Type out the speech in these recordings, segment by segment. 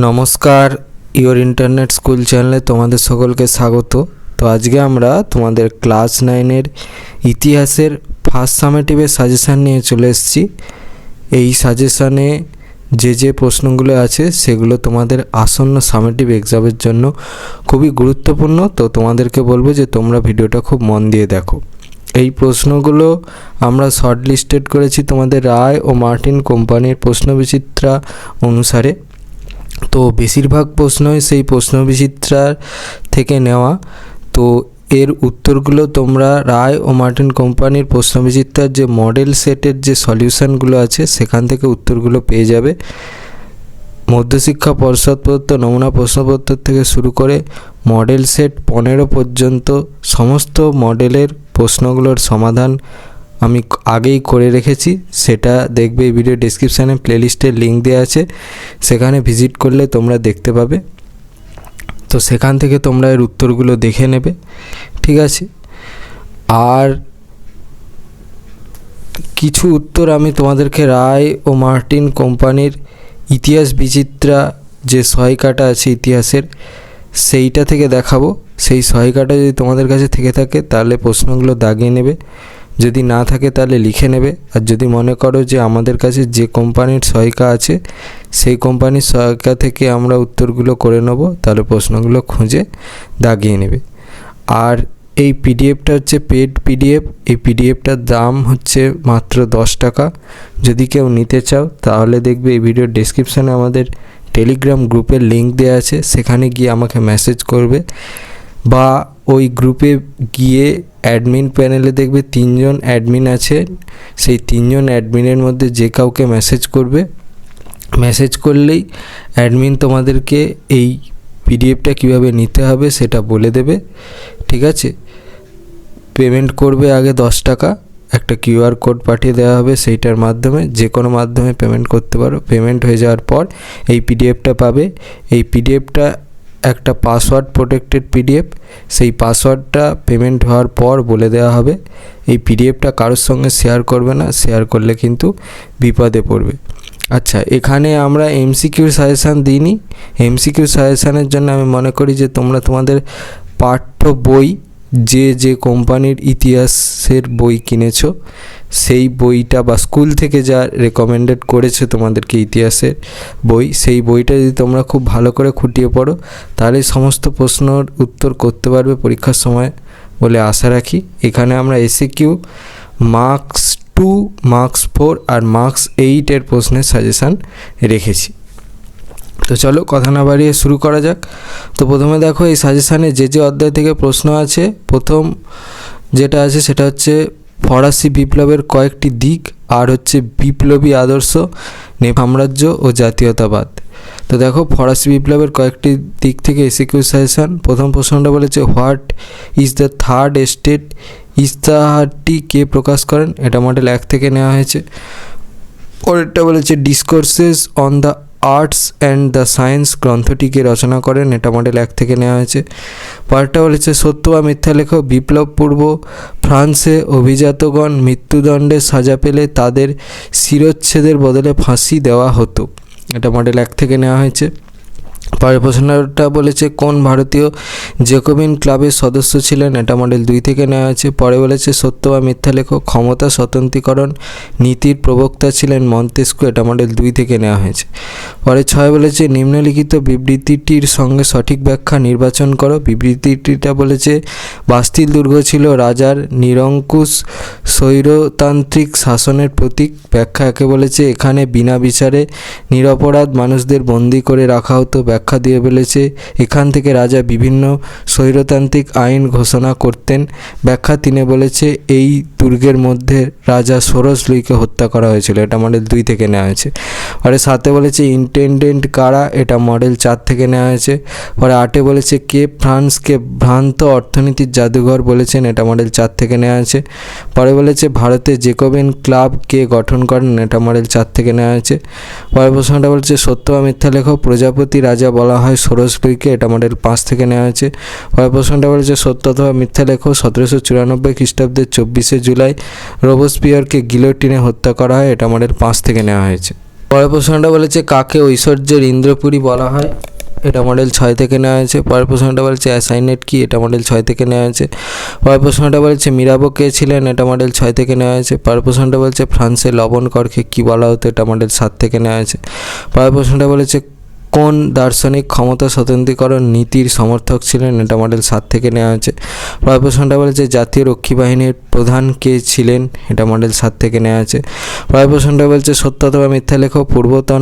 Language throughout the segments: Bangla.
নমস্কার, ইওর ইন্টারনেট স্কুল চ্যানেলে তোমাদের সকলকে স্বাগত। তো আজকে আমরা তোমাদের ক্লাস 9-এর ইতিহাসের ফার্স্ট সামেটিভের সাজেশান নিয়ে চলে এসেছি। এই সাজেশানে যে প্রশ্নগুলো আছে সেগুলো তোমাদের আসন্ন সামেটিভ এক্সামের জন্য খুবই গুরুত্বপূর্ণ। তো তোমাদেরকে বলবো যে তোমরা ভিডিওটা খুব মন দিয়ে দেখো। এই প্রশ্নগুলো আমরা শর্ট লিস্টেড করেছি তোমাদের রায় ও মার্টিন কোম্পানির প্রশ্নবিচিত্রা অনুসারে। তো বেশিরভাগ প্রশ্নই সেই প্রশ্নবিচিত্রার থেকে নেওয়া। তো এর উত্তরগুলো তোমরা রায় ও মার্টিন কোম্পানির প্রশ্নবিচিত্রার যে মডেল সেটের যে সলিউশনগুলো আছে সেখান থেকে উত্তরগুলো পেয়ে যাবে। মধ্যশিক্ষা পর্ষদ প্রদত্ত নমুনা প্রশ্নপত্র থেকে শুরু করে মডেল সেট 15 পর্যন্ত সমস্ত মডেলের প্রশ্নগুলোর সমাধান আমি আগেই করে রেখেছি। সেটা দেখবে এই ভিডিও ডেসক্রিপশানে প্লেলিস্টের লিঙ্ক দেওয়া আছে, সেখানে ভিজিট করলে তোমরা দেখতে পাবে। তো সেখান থেকে তোমরা এর উত্তরগুলো দেখে নেবে, ঠিক আছে। আর কিছু উত্তর আমি তোমাদেরকে রায় ও মার্টিন কোম্পানির ইতিহাস বিচিত্রা যে সহায়িকাটা আছে ইতিহাসের, সেইটা থেকে দেখাবো। সেই সহায়িকাটা যদি তোমাদের কাছে থেকে থাকে তাহলে প্রশ্নগুলো দাগিয়ে নেবে, যদি না থাকে তাহলে লিখে নেবে। আর যদি মনে করো যে আমাদের কাছে যে কোম্পানির সহায়িকা আছে সেই কোম্পানির সহায়িকা থেকে আমরা উত্তরগুলো করে নেব, তাহলে প্রশ্নগুলো খুঁজে দাগিয়ে নেবে। আর এই পিডিএফটা হচ্ছে পেড পিডিএফ। এই পিডিএফটার দাম হচ্ছে মাত্র 10 টাকা। যদি কেউ নিতে চাও তাহলে দেখবে এই ভিডিওর ডেসক্রিপশানে আমাদের টেলিগ্রাম গ্রুপের লিঙ্ক দেওয়া আছে, সেখানে গিয়ে আমাকে মেসেজ করবে, বা ওই গ্রুপে গিয়ে অ্যাডমিন প্যানেলে দেখবে 3 জন অ্যাডমিন আছে। সেই 3 জন অ্যাডমিনের মধ্যে যে কাউকে মেসেজ করবে, মেসেজ করলেই অ্যাডমিন তোমাদেরকে এই পিডিএফটা কীভাবে নিতে হবে সেটা বলে দেবে, ঠিক আছে। পেমেন্ট করবে আগে 10 টাকা, একটা কিউআর কোড পাঠিয়ে দেওয়া হবে, সেইটার মাধ্যমে যে কোনো মাধ্যমে পেমেন্ট করতে পারো। পেমেন্ট হয়ে যাওয়ার পর এই পিডিএফটা পাবে। এই পিডিএফটা একটা পাসওয়ার্ড প্রোটেক্টেড পিডিএফ। সেই পাসওয়ার্ডটা পেমেন্ট হওয়ার পর বলে দেওয়া হবে। এই পিডিএফটা কারোর সঙ্গে শেয়ার করবে না, শেয়ার করলে কিন্তু বিপদে পড়বে। আচ্ছা, এখানে আমরা এমসিকিউ সাজেশান দিইনি। এমসিকিউ সাজেশানের জন্য আমি মনে করি যে তোমরা তোমাদের পাঠ্য বই যে কোম্পানির ইতিহাসের বই কিনেছো সেই বইটা, বা স্কুল থেকে যা রেকমেন্ডেড করেছে তোমাদেরকে ইতিহাসের বই, সেই বইটা যদি তোমরা খুব ভালো করে খুঁটিয়ে পড়ো তাহলে সমস্ত প্রশ্নের উত্তর করতে পারবে পরীক্ষার সময় বলে আশা রাখি। এখানে আমরা এসিকিউ মার্কস 2, মার্কস 4 আর মার্কস 8-এর প্রশ্নের সাজেশান রেখেছি। তো চলো কথা না বাড়িয়ে শুরু করা যাক। তো প্রথমে দেখো এই সাজেশানে যে অধ্যায় থেকে প্রশ্ন আছে, প্রথম যেটা আছে সেটা হচ্ছে ফরাসি বিপ্লবের কয়েকটি দিক, আর হচ্ছে বিপ্লবী আদর্শ, সাম্রাজ্য ও জাতীয়তাবাদ। তো দেখো ফরাসি বিপ্লবের কয়েকটি দিক থেকে এসিকিউ সাজেশান। প্রথম প্রশ্নটা বলেছে what is the third estate, ইস্তাহারটি কে প্রকাশ করেন? এটা মডেল 1 থেকে নেওয়া হয়েছে। পরেরটা বলেছে discourses on the arts and the science গ্রন্থটিকে রচনা করেন, এটা মডেল 1 থেকে নেওয়া হয়েছে। পরেরটা বলেছে সত্য বা মিথ্যা লেখো, বিপ্লব পূর্ব ফ্রান্সে অভিজাতগণ মৃত্যুদণ্ডে সাজা পেলে তাদের শিরচ্ছেদের বদলে ফাঁসি দেওয়া হতো, এটা মডেল 1 থেকে নেওয়া হয়েছে। পরের প্রশ্নটা বলেছে কোন ভারতীয় জ্যাকোবিন ক্লাবের সদস্য ছিলেন, এটা মডেল 2 থেকে নেওয়া হয়েছে। পরে বলেছে সত্য বা মিথ্যা লেখো, ক্ষমতা স্বতন্ত্রীকরণ নীতির প্রবক্তা ছিলেন মন্তেস্কু, এটা মডেল 2 থেকে নেওয়া হয়েছে। পরে 6 বলেছে নিম্নলিখিত বিবৃতিটির সঙ্গে সঠিক ব্যাখ্যা নির্বাচন করো। বিবৃতিটা বলেছে বাস্তিল দুর্গ ছিল রাজার নিরঙ্কুশ স্বৈরতান্ত্রিক শাসনের প্রতীক। ব্যাখ্যা একে বলেছে এখানে বিনা বিচারে নিরপরাধ মানুষদের বন্দি করে রাখা হতো। ব্যাখ্যা দিয়ে বলেছে এখান থেকে রাজা বিভিন্ন স্বৈরতান্ত্রিক আইন ঘোষণা করতেন। ব্যাখ্যা 3 বলেছে এই দুর্গের মধ্যে রাজা সোরস লুইকে হত্যা করা হয়েছিল, এটা মডেল 2 থেকে নেওয়া হয়েছে। পরে 7 বলেছে ইন্টেন্ডেন্ট কারা, এটা মডেল 4 থেকে নেওয়া হয়েছে। পরে 8 বলেছে কে ফ্রান্সকে ভ্রান্ত অর্থনীতির জাদুঘর বলেছেন, এটা মডেল 4 থেকে নেওয়া হয়েছে। পরে বলেছে ভারতে জ্যাকোবিন ক্লাব কে গঠন করেন, এটা মডেল 4 থেকে নেওয়া হয়েছে। পরের প্রশ্নটা বলছে সত্য বা মিথ্যা লেখো, প্রজাপতি রাজা বলা হয় সোরস লুইকে, এটা মডেল 5 থেকে নেওয়া হয়েছে। পরের প্রশ্নটা বলেছে সত্য অথবা মিথ্যা লেখো, 1794 খ্রিস্টাব্দের 24শে জুলাই রোবসপিয়ারকে গিলোটিনে হত্যা করা হয়, এটা মডেল 5 থেকে নেওয়া হয়েছে। পরের প্রশ্নটা বলেছে কাকে ঐশ্বর্যের ইন্দ্রপুরী বলা হয়? এটা মডেল 6 থেকে নেওয়া হয়েছে। পরের প্রশ্নটা বলেছে অ্যাসাইনেট কি? এটা মডেল 6 থেকে নেওয়া হয়েছে। পরের প্রশ্নটা বলেছে মিরাবো কে ছিলেন? এটা মডেল 6 থেকে নেওয়া হয়েছে। পরের প্রশ্নটা বলেছে ফ্রান্সের লবণ করকে কী বলা হতো? এটা মডেল 7 থেকে নেওয়া হয়েছে। পরের প্রশ্নটা বলেছে কোন দার্শনিক ক্ষমতা স্বতন্ত্রীকরণ নীতির সমর্থক ছিলেন? এটা মডেল 7 থেকে নেওয়া হয়েছে। পরের প্রশ্নটা বলেছে জাতীয় রক্ষী বাহিনীর প্রধান কে ছিলেন? এটা মডেল 7 থেকে নেওয়া আছে। পরের প্রশ্নটা বলছে সত্য অথবা মিথ্যা লেখো, পূর্বতন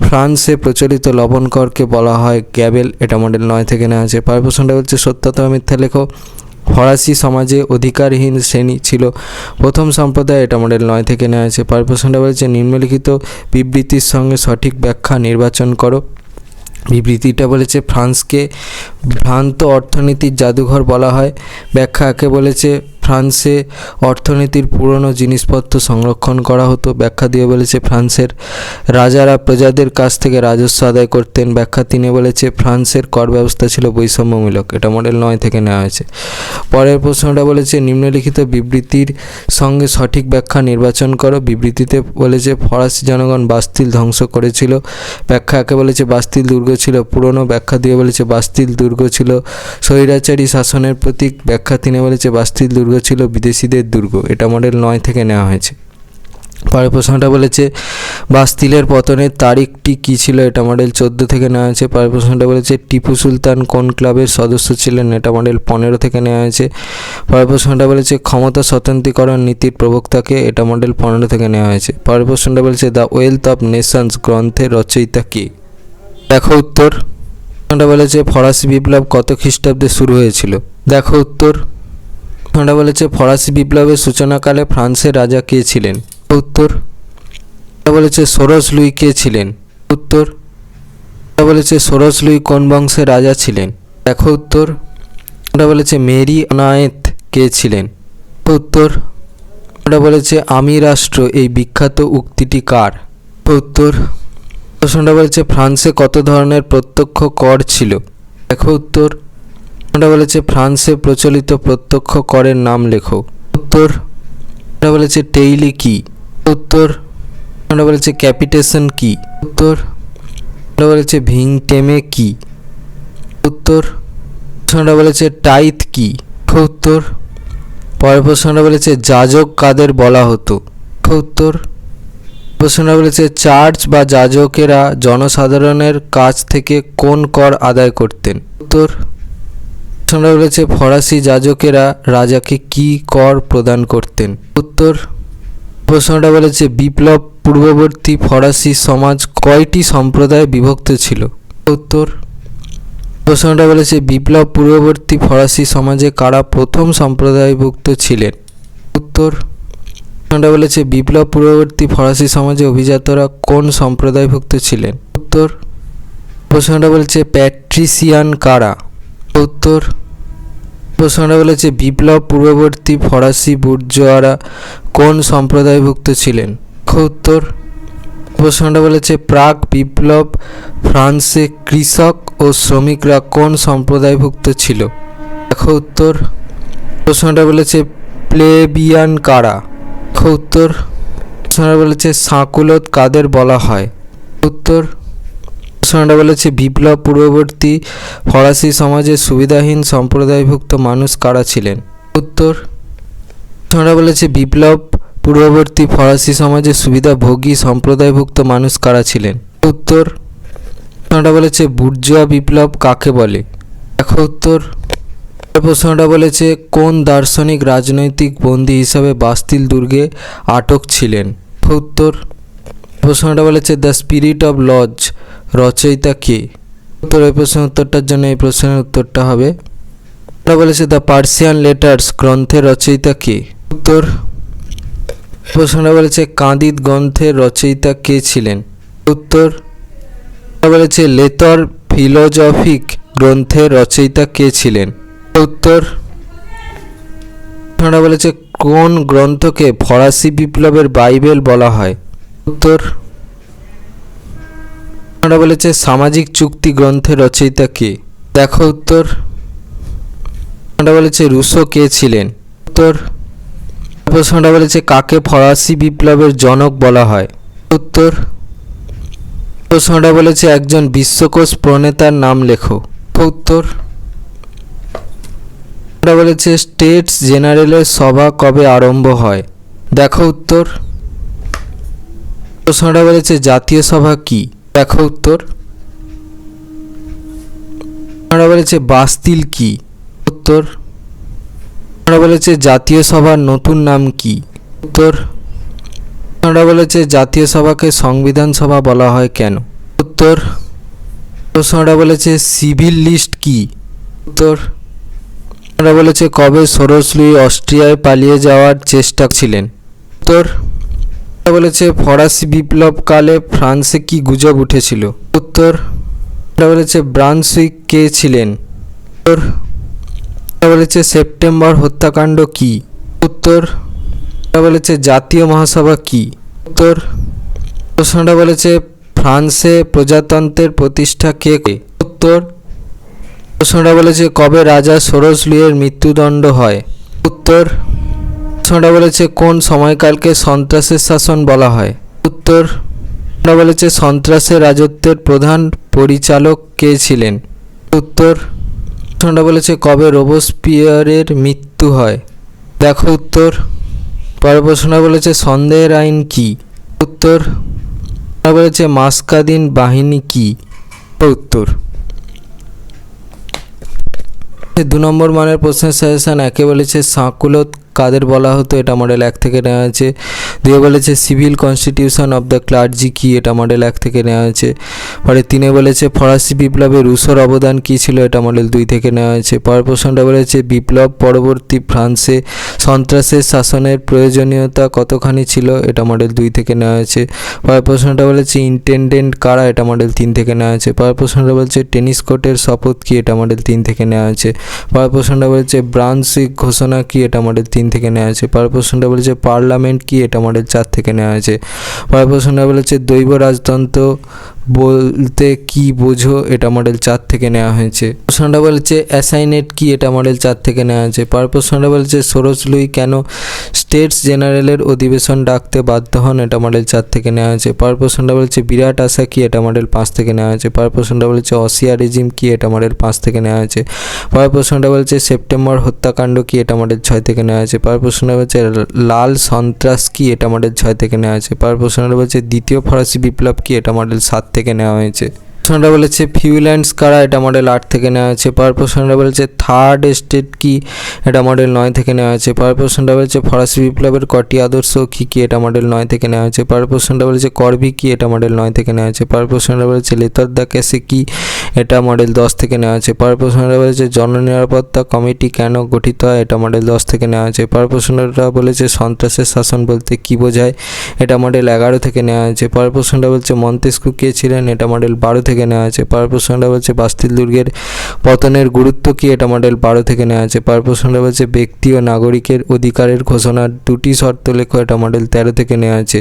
ফ্রান্সে প্রচলিত লবণ করকে বলা হয় গ্যাবেল। এটা মডেল 9 থেকে নেওয়া আছে। পরের প্রশ্নটা বলছে সত্য অথবা মিথ্যা লেখো, ফরাসি সমাজে অধিকারহীন শ্রেণী ছিল প্রথম সম্প্রদায়। এটা মডেল 9 থেকে নেওয়া আছে। পরের প্রশ্নটা বলছে নিম্নলিখিত বিবৃতির সঙ্গে সঠিক ব্যাখ্যা নির্বাচন করো। বিবৃতিটা বলেছে ফ্রান্সকে ভ্রান্ত অর্থনীতির জাদুঘর বলা হয়। ব্যাখ্যা একে বলেছে ফ্রান্সে অর্থনীতির পুরনো জিনিসপত্র সংরক্ষণ করা হতো। ব্যাখ্যা দিয়ে বলেছে ফ্রান্সের রাজারা প্রজাদের কাছ থেকে রাজস্ব আদায় করতেন। ব্যাখ্যা 3 বলেছে ফ্রান্সের কর ব্যবস্থা ছিল বৈষম্যমূলক। এটা মডেল 9 থেকে নেওয়া হয়েছে। পরের প্রশ্নটা বলেছে নিম্নলিখিত বিবৃতির সঙ্গে সঠিক ব্যাখ্যা নির্বাচন করো। বিবৃতিতে বলেছে ফরাসি জনগণ বাস্তিল ধ্বংস করেছিল। ব্যাখ্যা একে বলেছে বাস্তিল দুর্গ ছিল পুরনো। ব্যাখ্যা দিয়ে বলেছে বাস্তিল দুর্গ ছিল স্বৈরাচারী শাসনের প্রতীক। ব্যাখ্যা 3 বলেছে বাস্তিল দুর্গ ছিল বিদেশিদের দুর্গ। এটা মডেল 9 থেকে নেওয়া হয়েছে। পরের প্রশ্নটা বলেছে বাস্তিলের পতনের তারিখটি কী ছিল? এটা মডেল 14 থেকে নেওয়া হয়েছে। পরের প্রশ্নটা বলেছে টিপু সুলতান কোন ক্লাবের সদস্য ছিলেন? এটা মডেল 15 থেকে নেওয়া হয়েছে। পরের প্রশ্নটা বলেছে ক্ষমতা স্বতন্ত্রীকরণ নীতির প্রবক্তাকে? এটা মডেল 15 থেকে নেওয়া হয়েছে। পরের প্রশ্নটা বলেছে দ্য ওয়েলথ অফ নেশনস গ্রন্থের রচয়িতা কে? দেখো উত্তর। প্রশ্নটা বলেছে ফরাসি বিপ্লব কত খ্রিস্টাব্দে শুরু হয়েছিল? দেখো উত্তর। প্রশ্নটা বলেছে ফরাসি বিপ্লবের সূচনাকালে ফ্রান্সের রাজা কে ছিলেন? উত্তর। বলেছে সোরস লুই কে ছিলেন? উত্তর। বলেছে সোরস লুই কোন বংশের রাজা ছিলেন? দেখো উত্তর। বলেছে মেরি অনায়েত কে ছিলেন? উত্তর। বলেছে আমি রাষ্ট্র এই বিখ্যাত উক্তিটি কার? উত্তর। প্রশ্নটা বলেছে ফ্রান্সে কত ধরনের প্রত্যক্ষ কর ছিল? দেখো উত্তর। বলেছে ফ্রান্সে প্রচলিত প্রত্যক্ষ করের নাম লেখো। উত্তর। বলেছে টেইলি কি? উত্তর। বলেছে ক্যাপিটেশন কি? উত্তর। বলেছে ভিংটেমে কি? উত্তর। প্রশ্নটা বলেছে টাইথ কি? উত্তর। পরের প্রশ্নটা বলেছে যাজক কাদের বলা হতো? উত্তর। প্রশ্নটা বলেছে চার্চ বা যাজকেরা জনসাধারণের কাছ থেকে কোন কর আদায় করতেন? উত্তর। প্রশ্নটা বলেছে ফরাসি যাজকেরা রাজাকে কি কর প্রদান করতেন? উত্তর। প্রশ্নটা বলেছে বিপ্লব পূর্ববর্তী ফরাসি সমাজ কয়টি সম্প্রদায়ে বিভক্ত ছিল? উত্তর। প্রশ্নটা বলেছে বিপ্লব পূর্ববর্তী ফরাসি সমাজে কারা প্রথম সম্প্রদায়ভুক্ত ছিলেন? উত্তর। প্রশ্নটা বলেছে বিপ্লব পূর্ববর্তী ফরাসি সমাজে অভিজাতরা কোন সম্প্রদায়ভুক্ত ছিলেন? উত্তর। প্রশ্নটা বলেছে প্যাট্রিসিয়ান কারা? উত্তর। প্রশ্নটা বলেছে বিপ্লব পূর্ববর্তী ফরাসি বুর্জোয়ারা কোন সম্প্রদায়ভুক্ত ছিলেন? উত্তর। প্রশ্নটা বলেছে প্রাক বিপ্লব ফ্রান্সে কৃষক ও শ্রমিকরা কোন সম্প্রদায়ভুক্ত ছিল? দেখো উত্তর। প্রশ্নটা বলেছে প্লেবিয়ান কারা? উত্তর। প্রশ্নটা বলেছে সাকুলত কাদের বলা হয়? উত্তর। প্রশ্নটা বলেছে বিপ্লব পূর্ববর্তী ফরাসি সমাজে সুবিধাহীন সম্প্রদায়ভুক্ত মানুষ কারা ছিলেন? উত্তর। প্রশ্নটা বলেছে বিপ্লব পূর্ববর্তী ফরাসি সমাজে সুবিধাভোগী সম্প্রদায়ভুক্ত মানুষ কারা ছিলেন? উত্তর। প্রশ্নটা বলেছে বুর্জোয়া বিপ্লব কাকে বলে? দেখো উত্তর। প্রশ্নটা বলেছে কোন দার্শনিক রাজনৈতিক বন্দী হিসাবে বাস্তিল দুর্গে আটক ছিলেন? উত্তর। প্রশ্নটা বলেছে দ্য স্পিরিট অফ লজ রচয়িতা কে? উত্তর। এই প্রশ্নের উত্তরটার জন্য এই প্রশ্নের উত্তরটা হবে। এটা বলেছে দ্য পার্সিয়ান লেটার্স গ্রন্থের রচয়িতা কে? উত্তর। প্রশ্নটা বলেছে কাঁদিত গ্রন্থের রচয়িতা কে ছিলেন? উত্তর। বলেছে লেতর ফিলোজফিক গ্রন্থের রচয়িতা কে ছিলেন? উত্তর। প্রশ্নটা বলেছে কোন গ্রন্থকে ফরাসি বিপ্লবের বাইবেল বলা হয়? উত্তর। প্রশ্নটা বলেছে সামাজিক চুক্তি গ্রন্থের রচয়িতা কে? দেখো উত্তর। প্রশ্নটা বলেছে রুশো কে ছিলেন? উত্তর। প্রশ্নটা বলেছে কাকে ফরাসি বিপ্লবের জনক বলা হয়? উত্তর। প্রশ্নটা বলেছে একজন বিশ্বকোষ প্রণেতার নাম লেখো। উত্তর বলেছে স্টেটস জেনারেলের সভা কবে আরম্ভ হয়? দেখো উত্তর। প্রশ্নটা বলেছে জাতীয় সভা কি? দেখো উত্তর। প্রশ্নটা বলেছে বাস্তিল কি? উত্তর। প্রশ্নটা বলেছে জাতীয় সভার নতুন নাম কি? উত্তর। প্রশ্নটা বলেছে জাতীয় সভাকে সংবিধান সভা বলা হয় কেন? উত্তর। প্রশ্নটা বলেছে সিভিল লিস্ট কি? উত্তর। প্রশ্নটা বলেছে কবে সোরস লুই অস্ট্রিয়ায় পালিয়ে যাওয়ার চেষ্টা ছিলেন? উত্তর। বলেছে ফরাসি বিপ্লবকালে ফ্রান্সে কি গুজব উঠেছিল? উত্তর। বলেছে ব্রান্সউইক কে ছিলেন? উত্তর। বলেছে সেপ্টেম্বর হত্যাকাণ্ড কি? উত্তর। বলেছে জাতীয় মহাসভা কি? উত্তর। প্রশ্নটা বলেছে ফ্রান্সে প্রজাতন্ত্রের প্রতিষ্ঠা কে? উত্তর। প্রশ্নটা বলেছে কবে রাজা সোরস লুইয়ের মৃত্যুদণ্ড হয়? উত্তর। প্রশ্নটা বলেছে কোন সময়কালকে সন্ত্রাসের শাসন বলা হয়? উত্তর। প্রশ্নটা বলেছে সন্ত্রাসের রাজত্বের প্রধান পরিচালক কে ছিলেন? উত্তর। প্রশ্নটা বলেছে কবে রোবসপিয়ারের মৃত্যু হয়? দেখো উত্তর। পরের প্রশ্নটা বলেছে সন্দেহের আইন কি? উত্তর। বলেছে মাস্কাদিন বাহিনী কি? উত্তর। 2 নম্বর মানের প্রশ্নের সাজেশন। একে বলেছে সাকুলত কাদের বলা হতো? এটা মডেল 1 থেকে নেওয়া হয়েছে। 2 বলেছে civil constitution of the clergy কি? এটা মডেল 1 থেকে নেওয়া হয়েছে। পরে 3 বলেছে ফরাসি বিপ্লবে রুশোর অবদান কী ছিল? এটা মডেল 2 থেকে নেওয়া হয়েছে। পরের প্রশ্নটা বলেছে বিপ্লব পরবর্তী ফ্রান্সে সন্ত্রাসের শাসনের প্রয়োজনীয়তা কতখানি ছিল? এটা মডেল 2 থেকে নেওয়া হয়েছে। পরের প্রশ্নটা বলেছে ইন্টেন্ডেন্ট কারা? এটা মডেল 3 থেকে নেওয়া হয়েছে। পরের প্রশ্নটা বলেছে টেনিস কোর্টের শপথ কি? এটা মডেল 3 থেকে নেওয়া হয়েছে। পরের প্রশ্নটা বলেছে ব্রান্সউইক ঘোষণা কি? এটা মডেল 3 থেকে নেওয়া হয়েছে। পরের প্রশ্নটা বলেছে পার্লামেন্ট কি? এটা মডেল 4 থেকে নেওয়া হয়েছে। পরের প্রশ্নটা বলেছে দৈব রাজতন্ত্র বলতে কি বোঝো? এটা মডেল 4 থেকে নেওয়া হয়েছে। প্রশ্নটা বলেছে অ্যাসাইনেট কি? এটা মডেল 4 থেকে নেওয়া হয়েছে। পরের প্রশ্নটা বলেছে সোরস লুই কেন স্টেটস জেনারেলের অধিবেশন ডাকতে বাধ্য হন? এটা মডেল 4 থেকে নেওয়া হয়েছে। পরের প্রশ্নটা বলেছে বিরাট আশা কি? এটা মডেল 5 থেকে নেওয়া হয়েছে। পরের প্রশ্নটা বলেছে অসিয়া রেজিম কি? এটা মডেল 5 থেকে নেওয়া হয়েছে। পরের প্রশ্নটা বলেছে সেপ্টেম্বর হত্যাকাণ্ড কি? এটা মডেল 6 থেকে নেওয়া হয়েছে। পরের প্রশ্নটা বলেছে লাল সন্ত্রাস কি? এটা মডেল 6 থেকে নেওয়া হয়েছে। পরের প্রশ্নটা বলেছে দ্বিতীয় ফরাসি বিপ্লব কি? এটা মডেল 7 থেকে নেওয়া হয়েছে। প্রশ্নটা বলেছে ফিউল্যান্ডস কারা? এটা মডেল 8 থেকে নেওয়া হয়েছে। পরের প্রশ্নটা বলেছে থার্ড এস্টেট কি? এটা মডেল 9 থেকে নেওয়া হয়েছে। পরের প্রশ্নটা বলেছে ফরাসি বিপ্লবের কটি আদর্শ কি কি? এটা মডেল 9 থেকে নেওয়া হয়েছে। পরের প্রশ্নটা বলেছে করভি কি? এটা মডেল 9 থেকে নেওয়া হয়েছে। পরের প্রশ্নটা বলেছে লেতর দ্য ক্যাসে কি? এটা মডেল 10 থেকে নেওয়া হয়েছে। পরের প্রশ্নটা বলেছে জননিরাপত্তা কমিটি কেন গঠিত হয়? এটা মডেল 10 থেকে নেওয়া হয়েছে। পরের প্রশ্নটা বলেছে সন্ত্রাসের শাসন বলতে কি বোঝায়? এটা মডেল 11 থেকে নেওয়া হয়েছে। পরের প্রশ্নটা বলছে মন্তেস্কু কে ছিলেন? এটা মডেল 12 থেকে নেওয়া হয়েছে। পরের প্রশ্নটা বলছে বাস্তিল দুর্গের পতনের গুরুত্ব কি? এটা মডেল 12 থেকে নেওয়া হয়েছে। পরের প্রশ্নটা বলছে ব্যক্তি ও নাগরিকের অধিকারের ঘোষণার 2টি শর্ত লেখো। এটা মডেল 13 থেকে নেওয়া হয়েছে।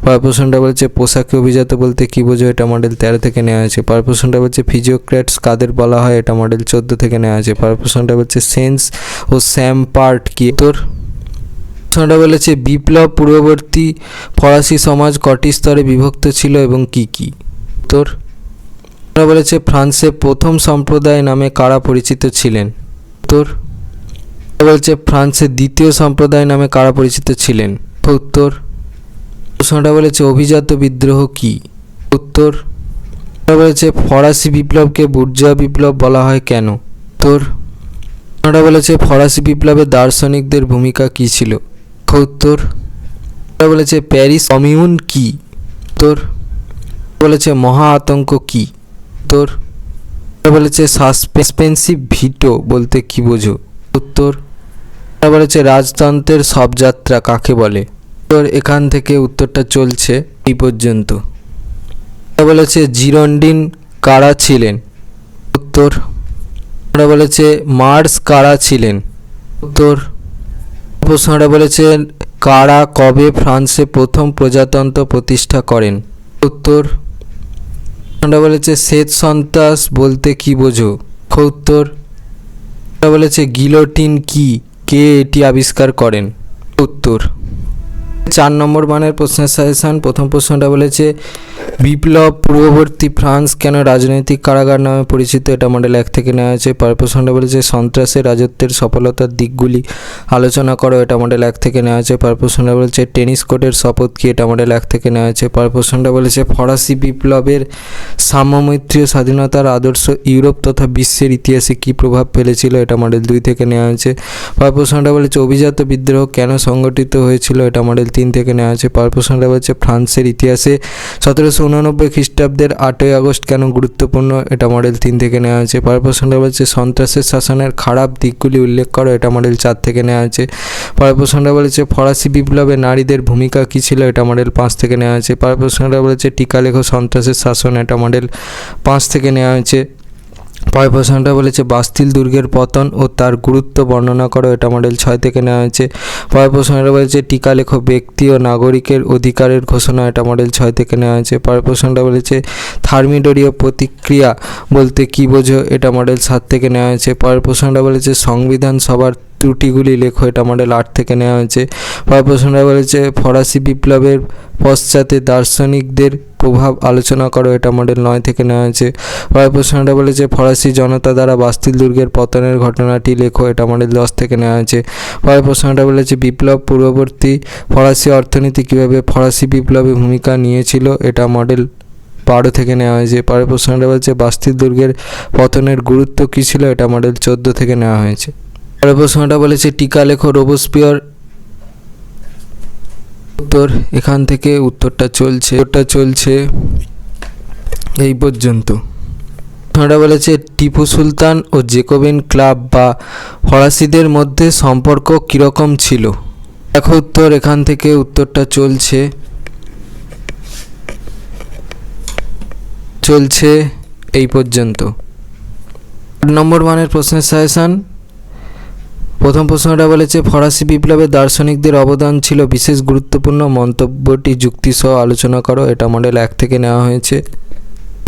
পরের প্রশ্নটা বলছে পোশাকে অভিজাত বলতে কি বোঝো? এটা মডেল 13 থেকে নেওয়া হয়েছে। পরের প্রশ্নটা বলছে ফিজিওক্র্যাটস কাদের বলা হয়? এটা মডেল 14 থেকে নেওয়া হয়েছে। পরের প্রশ্নটা বলছে সেন্স ও স্যাম পার্ট কি? তোর প্রশ্নটা বলেছে বিপ্লব পূর্ববর্তী ফরাসি সমাজ কটি স্তরে বিভক্ত ছিল এবং কি কি? তোর বলেছে ফ্রান্সে প্রথম সম্প্রদায় নামে কারা পরিচিত ছিলেন? উত্তর। বলছে ফ্রান্সের দ্বিতীয় সম্প্রদায় নামে কারা পরিচিত ছিলেন? উত্তর। প্রশ্নটা বলেছে অভিজাত বিদ্রোহ কি? উত্তর। বলেছে ফরাসি বিপ্লবকে বুর্জোয়া বিপ্লব বলা হয় কেন? উত্তর। প্রশ্নটা বলেছে ফরাসি বিপ্লবে দার্শনিকদের ভূমিকা কি ছিল? উত্তর। বলেছে প্যারিস কমিউন কি? উত্তর। বলেছে মহা আতঙ্ক কি? উত্তর। বলেছে সাসপেন্সিভ ভিটো বলতে কি বোঝো? উত্তর। বলেছে রাজতন্ত্রের সব যাত্রা কাকে বলে? উত্তর। এখান থেকে উত্তরটা চলছে এই পর্যন্ত। বলেছে জিরন্ডিন কারা ছিলেন? উত্তর। বলেছে মার্স কারা ছিলেন? উত্তর। প্রশ্নটা বলেছে কারা কবে ফ্রান্সে প্রথম প্রজাতন্ত্র প্রতিষ্ঠা করেন? উত্তর। প্রশ্নটা বলেছে শ্বেত সন্ত্রাস বলতে কি বোঝো? উত্তর। বলেছে গিলোটিন কি? কে এটি আবিষ্কার করেন? উত্তর। 4 নম্বর মানের প্রশ্নের সাজেশন। প্রথম প্রশ্নটা বলেছে বিপ্লব পূর্ববর্তী ফ্রান্স কেন রাজনৈতিক কারাগার নামে পরিচিত, এটা মডেল 1 থেকে নেওয়া হয়েছে। পরের প্রশ্নটা বলেছে সন্ত্রাসের রাজত্বের সফলতার দিকগুলি আলোচনা করো, এটা মডেল 1 থেকে নেওয়া হয়েছে। পরের প্রশ্নটা বলেছে টেনিস কোর্টের শপথ কি, এটা মডেল 1 থেকে নেওয়া হয়েছে। পরের প্রশ্নটা বলেছে ফরাসি বিপ্লবের সাম্যমৈত্রী স্বাধীনতার আদর্শ ইউরোপ তথা বিশ্বের ইতিহাসে কী প্রভাব ফেলেছিল, এটা মডেল 2 থেকে নেওয়া হয়েছে। পরের প্রশ্নটা বলেছে অভিজাত বিদ্রোহ কেন সংগঠিত হয়েছিল, এটা মডেল 3 থেকে নেওয়া হয়েছে। পরের প্রশ্নটা বলেছে ফ্রান্সের ইতিহাসে 1789 খ্রিস্টাব্দের 8ই আগস্ট কেন গুরুত্বপূর্ণ, এটা মডেল 3 থেকে নেওয়া হয়েছে। পরের প্রশ্নটা বলেছে সন্ত্রাসের শাসনের খারাপ দিকগুলি উল্লেখ করো, এটা মডেল 4 থেকে নেওয়া হয়েছে। পরের প্রশ্নটা বলেছে ফরাসি বিপ্লবে নারীদের ভূমিকা কী ছিল, এটা মডেল 5 থেকে নেওয়া হয়েছে। পরের প্রশ্নটা বলেছে টিকা লেখো সন্ত্রাসের শাসন, এটা মডেল 5 থেকে নেওয়া হয়েছে। পরের প্রশ্নটা বলেছে বাস্তিল দুর্গের পতন ও তার গুরুত্ব বর্ণনা করো, এটা মডেল 6 থেকে নেওয়া হয়েছে। পরের প্রশ্নটা বলেছে টিকা লেখো ব্যক্তি ও নাগরিকের অধিকারের ঘোষণা, এটা মডেল 6 থেকে নেওয়া হয়েছে। পরের প্রশ্নটা বলেছে থার্মিডোরীয় প্রতিক্রিয়া বলতে কী বোঝো, এটা মডেল 7 থেকে নেওয়া হয়েছে। পরের প্রশ্নটা বলেছে সংবিধান সভার ত্রুটিগুলি লেখো, এটা মডেল 8 থেকে নেওয়া হয়েছে। পরের প্রশ্নটা বলেছে ফরাসি বিপ্লবের পশ্চাতে দার্শনিকদের প্রভাব আলোচনা করো, এটা মডেল 9 থেকে নেওয়া হয়েছে। পরের প্রশ্নটা বলেছে ফরাসি জনতা দ্বারা বাস্তিল দুর্গের পতনের ঘটনাটি লেখো, এটা মডেল 10 থেকে নেওয়া হয়েছে। পরের প্রশ্নটা বলেছে বিপ্লব পূর্ববর্তী ফরাসি অর্থনীতি কীভাবে ফরাসি বিপ্লবে ভূমিকা নিয়েছিল, এটা মডেল 12 থেকে নেওয়া হয়েছে। পরের প্রশ্নটা বলেছে বাস্তিল দুর্গের পতনের গুরুত্ব কী ছিল, এটা মডেল 14 থেকে নেওয়া হয়েছে। পরের প্রশ্নটা বলেছে টিকা লেখো রোবসপিয়ার, উত্তর এখান থেকে উত্তরটা চলছে এই পর্যন্ত। প্রশ্নটা বলেছে টিপু সুলতান ও জেকোবিন ক্লাব বা ফরাসিদের মধ্যে সম্পর্ক কীরকম ছিল, দেখো উত্তর এখান থেকে উত্তরটা চলছে এই পর্যন্ত। 8 নম্বর মানের প্রশ্নের সাজেশন। প্রথম প্রশ্নটা বলেছে ফরাসি বিপ্লবে দার্শনিকদের অবদান ছিল বিশেষ গুরুত্বপূর্ণ, মন্তব্যটি যুক্তিসহ আলোচনা করো, এটা মডেল 1 থেকে নেওয়া হয়েছে।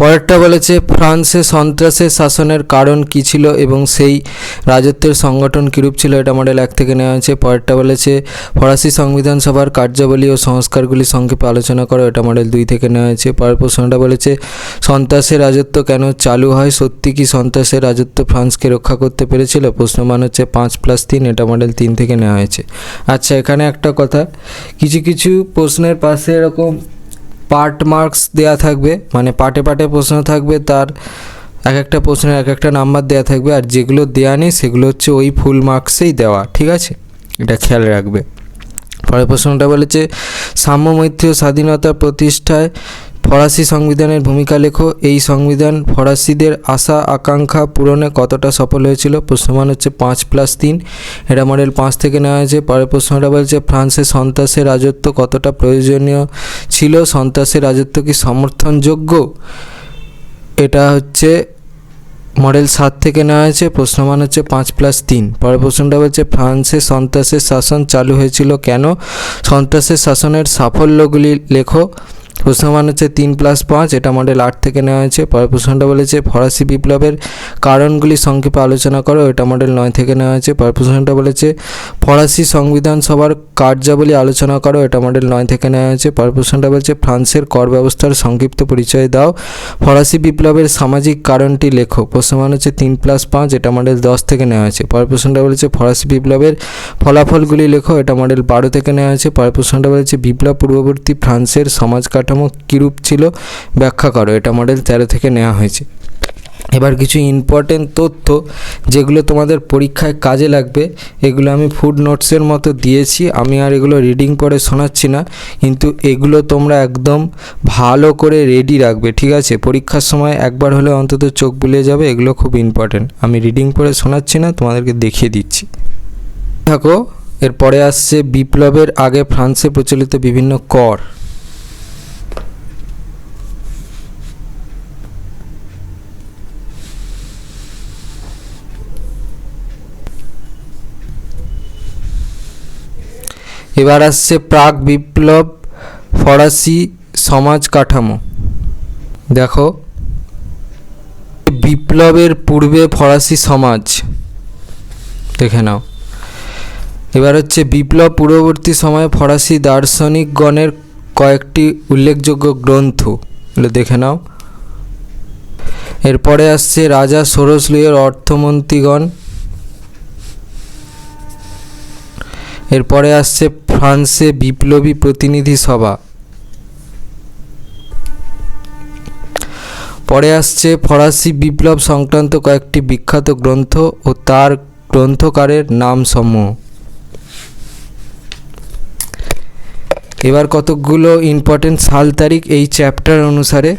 পরেরটা বলেছে ফ্রান্সে সন্ত্রাসের শাসনের কারণ কী ছিল এবং সেই রাজত্বের সংগঠন কীরূপ ছিল, এটা মডেল 1 থেকে নেওয়া হয়েছে। পরেরটা বলেছে ফরাসি সংবিধান সভার কার্যাবলী ও সংস্কারগুলি সংক্ষেপে আলোচনা করো, এটা মডেল 2 থেকে নেওয়া হয়েছে। পরের প্রশ্নটা বলেছে সন্ত্রাসের রাজত্ব কেন চালু হয়, সত্যি কি সন্ত্রাসের রাজত্ব ফ্রান্সকে রক্ষা করতে পেরেছিল, প্রশ্নমান হচ্ছে 5+3, এটা মডেল 3 থেকে নেওয়া হয়েছে। আচ্ছা, এখানে একটা কথা, কিছু প্রশ্নের পাশে এরকম পার্ট মার্কস দেয়া থাকবে, মানে পার্টে প্রশ্ন থাকবে, তার এক একটা প্রশ্নের এক একটা নাম্বার দেয়া থাকবে, আর যেগুলো দেয়া নেই সেগুলো হচ্ছে ওই ফুল মার্কসেই দেওয়া, ঠিক আছে, এটা খেয়াল রাখবে। পরের প্রশ্নটা বলেছে সাম্যমৈত্রী ও স্বাধীনতা প্রতিষ্ঠায় ফরাসি সংবিধানের ভূমিকা লেখো, এই সংবিধান ফরাসিদের আশা আকাঙ্ক্ষা পূরণে কতটা সফল হয়েছিল, প্রশ্নমান হচ্ছে 5+3, এটা মডেল 5 থেকে নেওয়া হয়েছে। পরের প্রশ্নটা বলছে ফ্রান্সে সন্ত্রাসের রাজত্ব কতটা প্রয়োজনীয় ছিল, সন্ত্রাসের রাজত্ব কি সমর্থনযোগ্য, এটা হচ্ছে মডেল 7 থেকে নেওয়া হয়েছে, প্রশ্নমান হচ্ছে 5+3। পরের প্রশ্নটা বলছে ফ্রান্সে সন্ত্রাসের শাসন চালু হয়েছিল কেন, সন্ত্রাসের শাসনের সাফল্যগুলি লেখো, প্রশ্নমান হচ্ছে 3+5, এটা মডেল 8 থেকে নেওয়া হয়েছে। পরের প্রশ্নটা বলেছে ফরাসি বিপ্লবের কারণগুলি সংক্ষেপে আলোচনা করো, এটা মডেল 9 থেকে নেওয়া হয়েছে। পরের প্রশ্নটা বলেছে ফরাসি সংবিধান সভার কার্যাবলী আলোচনা করো, এটা মডেল 9 থেকে নেওয়া হয়েছে। পরের প্রশ্নটা বলছে ফ্রান্সের কর ব্যবস্থার সংক্ষিপ্ত পরিচয় দাও, ফরাসি বিপ্লবের সামাজিক কারণটি লেখো, প্রশ্নমান হচ্ছে 3+5, এটা মডেল 10 থেকে নেওয়া হয়েছে। পরের প্রশ্নটা বলেছে ফরাসি বিপ্লবের ফলাফলগুলি লেখো, এটা মডেল 12 থেকে নেওয়া হয়েছে। পরের প্রশ্নটা বলেছে বিপ্লব পূর্ববর্তী ফ্রান্সের সমাজ কাঠামো কীরূপ ছিল ব্যাখ্যা করো, এটা মডেল 13 থেকে নেওয়া হয়েছে। এবার কিছু ইম্পর্টেন্ট তথ্য যেগুলো তোমাদের পরীক্ষায় কাজে লাগবে, এগুলো আমি ফুড নোটসের মতো দিয়েছি, আমি আর এগুলো রিডিং পড়ে শোনাচ্ছি না, কিন্তু এগুলো তোমরা একদম ভালো করে রেডি রাখবে, ঠিক আছে, পরীক্ষার সময় একবার হলে অন্তত চোখ বুলিয়ে যাবে, এগুলো খুব ইম্পর্টেন্ট, আমি রিডিং পড়ে শোনাচ্ছি না, তোমাদেরকে দেখিয়ে দিচ্ছি। দেখো, এরপরে আসছে বিপ্লবের আগে ফ্রান্সে প্রচলিত বিভিন্ন কর। এবার আসছে প্রাক বিপ্লব ফরাসি সমাজ কাঠামো। দেখো, বিপ্লবের পূর্বে ফরাসি সমাজ দেখে নাও। এবার হচ্ছে বিপ্লব পূর্ববর্তী সময়ে ফরাসি দার্শনিকগণের কয়েকটি উল্লেখযোগ্য গ্রন্থ এগুলো দেখে নাও। এরপরে আসছে রাজা সোরস লুইয়ের অর্থমন্ত্রীগণ। এরপরে আসছে ফ্রান্সে বিপ্লবী প্রতিনিধি সভা। পরে আসছে ফরাসি বিপ্লব সংক্রান্ত কয়েকটি বিখ্যাত গ্রন্থ ও তার গ্রন্থকারের নাম সমূহ। এবার কতকগুলো ইম্পর্টেন্ট সাল তারিখ এই চ্যাপ্টার অনুসারে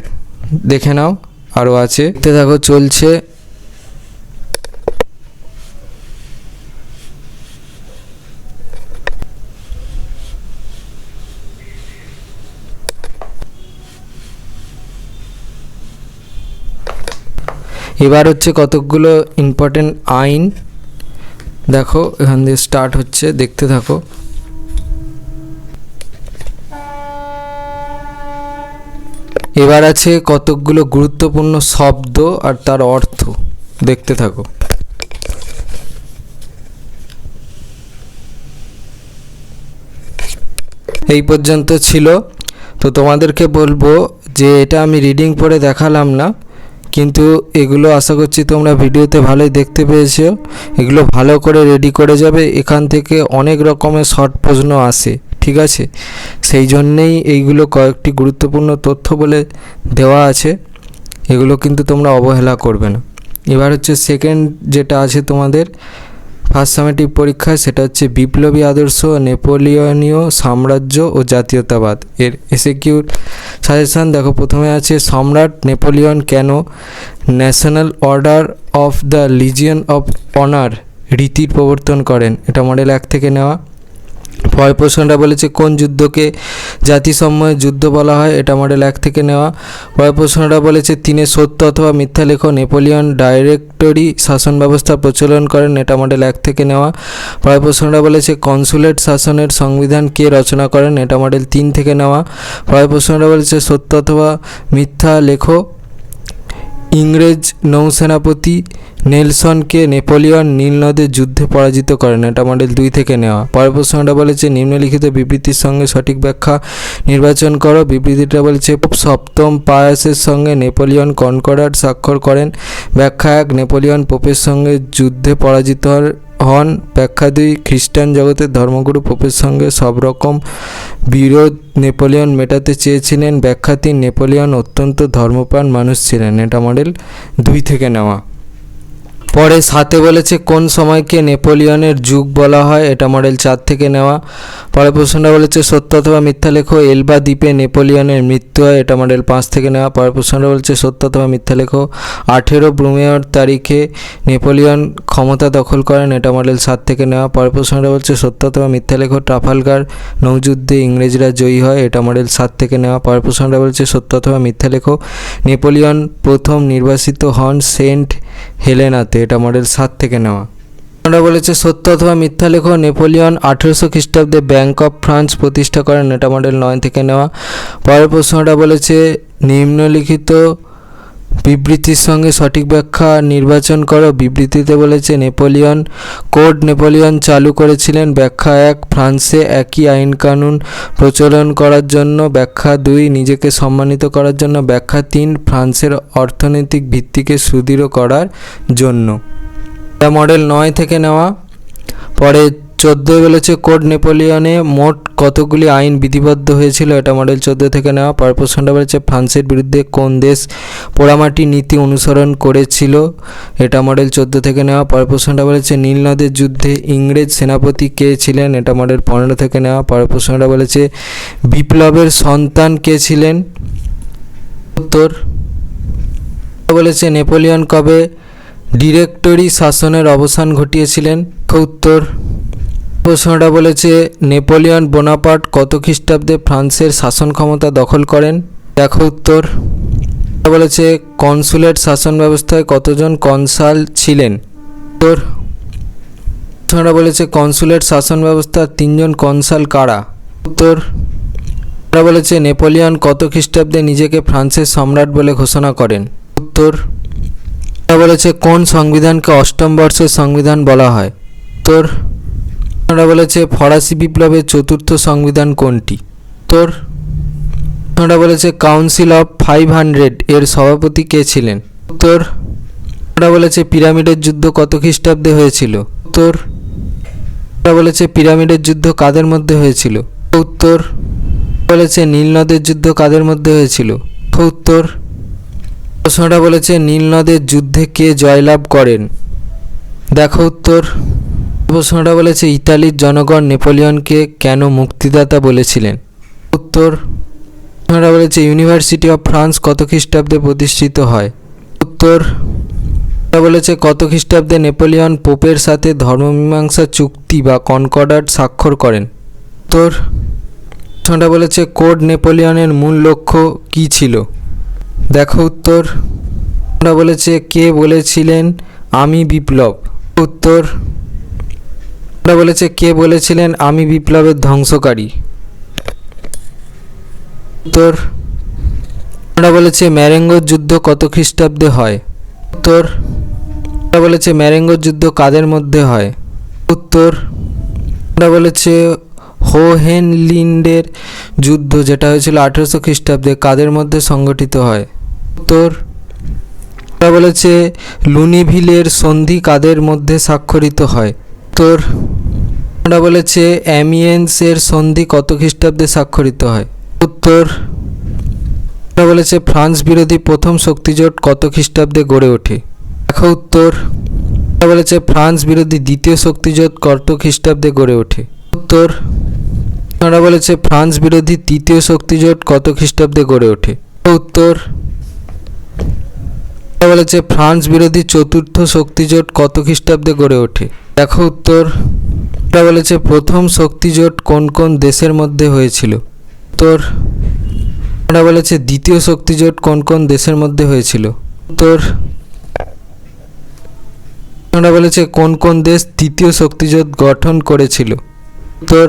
দেখে নাও, আরও আছে, দেখতে থাকো, চলছে। এবার হচ্ছে কতকগুলো ইম্পর্টেন্ট আইন, দেখো এখান দিয়ে স্টার্ট হচ্ছে, দেখতে থাকো। এবার আছে কতকগুলো গুরুত্বপূর্ণ শব্দ আর তার অর্থ, দেখতে থাকো। এই পর্যন্ত ছিল। তো তোমাদেরকে বলবো যে এটা আমি রিডিং পড়ে দেখালাম না, কিন্তু এগুলো আশা করছি তোমরা ভিডিওতে ভালোই দেখতে পেয়েছো। এগুলো ভালো করে রেডি করে যাবে, এখান থেকে অনেক রকমের শর্ট প্রশ্ন আসে, ঠিক আছে? সেই জন্যেই এইগুলো কয়েকটি গুরুত্বপূর্ণ তথ্য বলে দেওয়া আছে, এগুলো কিন্তু তোমরা অবহেলা করবে না। এবার হচ্ছে সেকেন্ড যেটা আছে তোমাদের ফার্স্ট সামেটিভ পরীক্ষায়, সেটা হচ্ছে বিপ্লবী আদর্শ, নেপোলিয়নীয় সাম্রাজ্য ও জাতীয়তাবাদ। এর এসএকিউর সাজেশান দেখো, প্রথমে আছে সম্রাট নেপোলিয়ন কেন national order of the legion of honour রীতির প্রবর্তন করেন, এটা মডেল 1 থেকে নেওয়া। পরের প্রশ্নটা বলেছে কোন যুদ্ধকে জাতিসমূহের যুদ্ধ বলা হয়, এটা মডেল 1 থেকে নেওয়া। পরের প্রশ্নটা বলেছে তিনে সত্য অথবা মিথ্যা লেখো, নেপোলিয়ন ডাইরেক্টরি শাসন ব্যবস্থা প্রচলন করেন, এটা মডেল 1 থেকে নেওয়া। পরের প্রশ্নটা বলেছে কনসুলেট শাসনের সংবিধান কে রচনা করেন, এটা মডেল 3 থেকে নেওয়া। পরের প্রশ্নটা বলেছে সত্য অথবা মিথ্যা লেখো, ইংরেজ নৌসেনাপতি নেলসনকে নেপোলিয়ন নীলনদের যুদ্ধে পরাজিত করেন, এটা মডেল 2 থেকে নেওয়া। পরের প্রশ্নটা বলেছে নিম্নলিখিত বিবৃতির সঙ্গে সঠিক ব্যাখ্যা নির্বাচন করো। বিবৃতিটা বলেছে সপ্তম পায়াসের সঙ্গে নেপোলিয়ন কনকর্ডাট স্বাক্ষর করেন। ব্যাখ্যা 1 নেপোলিয়ন পোপের সঙ্গে যুদ্ধে পরাজিত হন। ব্যাখ্যা 2 খ্রিস্টান জগতের ধর্মগুরু পোপের সঙ্গে সব রকম বিরোধ নেপোলিয়ন মেটাতে চেয়েছিলেন। ব্যাখ্যা 3 নেপোলিয়ন অত্যন্ত ধর্মপ্রাণ মানুষ ছিলেন, এটা মডেল 2 থেকে নেওয়া। পরে 7 বলেছে কোন সময়কে নেপোলিয়নের যুগ বলা হয়, এটা মডেল 4 থেকে নেওয়া। পরের প্রশ্নটা বলেছে সত্য অথবা মিথ্যা লেখো, এলবা দ্বীপে নেপোলিয়নের মৃত্যু হয়, এটা মডেল 5 থেকে নেওয়া। পরের প্রশ্নটা বলেছে সত্য অথবা মিথ্যা লেখো, 18 ব্রুমেয়র তারিখে নেপোলিয়ন ক্ষমতা দখল করেন, এটা মডেল 7 থেকে নেওয়া। পরের প্রশ্নটা বলছে সত্য অথবা মিথ্যা লেখো, ট্রাফালগার নৌযুদ্ধে ইংরেজরা জয়ী হয়, এটা মডেল 7 থেকে নেওয়া। পরের প্রশ্নটা বলছে সত্য অথবা মিথ্যা লেখো, নেপোলিয়ন প্রথম নির্বাসিত হন সেন্ট হেলেনাতে, এটা মডেল 7 থেকে নেওয়া। আমরা বলেছে সত্য অথবা মিথ্যা লেখো, নেপোলিয়ন 1800 খ্রিস্টাব্দে ব্যাংক অফ ফ্রান্স প্রতিষ্ঠা করেন, এটা মডেল 9 থেকে নেওয়া। পরের প্রশ্নটা বলেছে নিম্নলিখিত বিবৃতির সঙ্গে সঠিক ব্যাখ্যা নির্বাচন করো। বিবৃতিতে বলেছে নেপোলিয়ন কোড নেপোলিয়ন চালু করেছিলেন। ব্যাখ্যা 1 ফ্রান্সে একই আইন কানুন প্রচলন করার জন্য। ব্যাখ্যা 2 নিজেকে সম্মানিত করার জন্য। ব্যাখ্যা 3 ফ্রান্সের অর্থনৈতিক ভিত্তিকে সুদৃঢ় করার জন্য। এটা মডেল 9 থেকে নেওয়া। পরে 14 বলেছে কোড নেপোলিয়নে মোট কতগুলি আইন বিধিবদ্ধ হয়েছিল, এটা মডেল 14 থেকে নেওয়া। পরের প্রশ্নটা বলেছে ফ্রান্সের বিরুদ্ধে কোন দেশ পোড়ামাটি নীতি অনুসরণ করেছিল, এটা মডেল 14 থেকে নেওয়া। পরের প্রশ্নটা বলেছে নীলনদের যুদ্ধে ইংরেজ সেনাপতি কে ছিলেন, এটা মডেল 15 থেকে নেওয়া। পরের প্রশ্নটা বলেছে বিপ্লবের সন্তান কে ছিলেন, উত্তর বলেছে নেপোলিয়ন কবে ডিরেক্টরি শাসনের অবসান ঘটিয়েছিলেন, উত্তর। প্রশ্নটা বলেছে নেপোলিয়ন বোনাপার্ট কত খ্রিস্টাব্দে ফ্রান্সের শাসন ক্ষমতা দখল করেন, দেখো উত্তর। বলেছে কনসুলেট শাসন ব্যবস্থায় কতজন কনসাল ছিলেন, উত্তর। প্রশ্নটা বলেছে কনসুলেট শাসন ব্যবস্থার 3 জন কনসাল কারা, উত্তর। বলেছে নেপোলিয়ন কত খ্রিস্টাব্দে নিজেকে ফ্রান্সের সম্রাট বলে ঘোষণা করেন, উত্তর। বলেছে কোন সংবিধানকে অষ্টম বর্ষের সংবিধান বলা হয়, উত্তর। বলেছে ফরাসি বিপ্লবের চতুর্থ সংবিধান কোনটি, উত্তর। প্রশ্নটা বলেছে কাউন্সিল অফ 500 এর সভাপতি কে ছিলেন? উত্তর বলেছে পিরামিডের যুদ্ধ কত খ্রিস্টাব্দে হয়েছিল? উত্তর বলেছে পিরামিডের যুদ্ধ কাদের মধ্যে হয়েছিল? উত্তর বলেছে নীল নদের যুদ্ধ কাদের মধ্যে হয়েছিল? উত্তর প্রশ্নটা বলেছে নীল নদের যুদ্ধে কে জয়লাভ করেন? দেখো উত্তর। প্রশ্নটা বলেছে ইতালির জনগণ নেপোলিয়নকে কেন মুক্তিদাতা বলেছিলেন? উত্তর প্রশ্নটা বলেছে ইউনিভার্সিটি অফ ফ্রান্স কত খ্রিস্টাব্দে প্রতিষ্ঠিত হয়? উত্তর বলেছে কত খ্রিস্টাব্দে নেপোলিয়ন পোপের সাথে ধর্মমীমাংসা চুক্তি বা কনকর্ডাট স্বাক্ষর করেন? উত্তর প্রশ্নটা বলেছে কোড নেপোলিয়নের মূল লক্ষ্য কী ছিল? দেখো উত্তর বলেছে কে বলেছিলেন আমি বিপ্লব? উত্তর বলেছে কে বলেছিলেন আমি বিপ্লবের ধ্বংসকারী? উত্তর বলেছে ম্যারেঙ্গোর যুদ্ধ কত খ্রিস্টাব্দে হয়? উত্তর বলেছে ম্যারেঙ্গোর যুদ্ধ কাদের মধ্যে হয়? উত্তর বলেছে হোহেনলিন্ডের যুদ্ধ যেটা হয়েছিল 1800 খ্রিস্টাব্দে কাদের মধ্যে সংগঠিত হয়? উত্তর বলেছে লুনিভিলের সন্ধি কাদের মধ্যে স্বাক্ষরিত হয়? উত্তর বলেছে অ্যামিয়েন্সের সন্ধি কত খ্রিস্টাব্দে স্বাক্ষরিত হয়? উত্তর বলেছে ফ্রান্স বিরোধী প্রথম শক্তিজোট কত খ্রিস্টাব্দে গড়ে ওঠে? দেখো উত্তর বলেছে ফ্রান্স বিরোধী দ্বিতীয় শক্তিজোট কত খ্রিস্টাব্দে গড়ে ওঠে? উত্তর বলেছে ফ্রান্স বিরোধী তৃতীয় শক্তিজোট কত খ্রিস্টাব্দে গড়ে ওঠে? উত্তর বলেছে ফ্রান্স বিরোধী চতুর্থ শক্তিজোট কত খ্রিস্টাব্দে গড়ে ওঠে? দেখো উত্তর বলেছে প্রথম শক্তিজোট কোন কোন দেশের মধ্যে হয়েছিল? উত্তর বলেছে দ্বিতীয় শক্তিজোট কোন কোন দেশের মধ্যে হয়েছিল? উত্তর বলেছে কোন কোন দেশ তৃতীয় শক্তিজোট গঠন করেছিল? উত্তর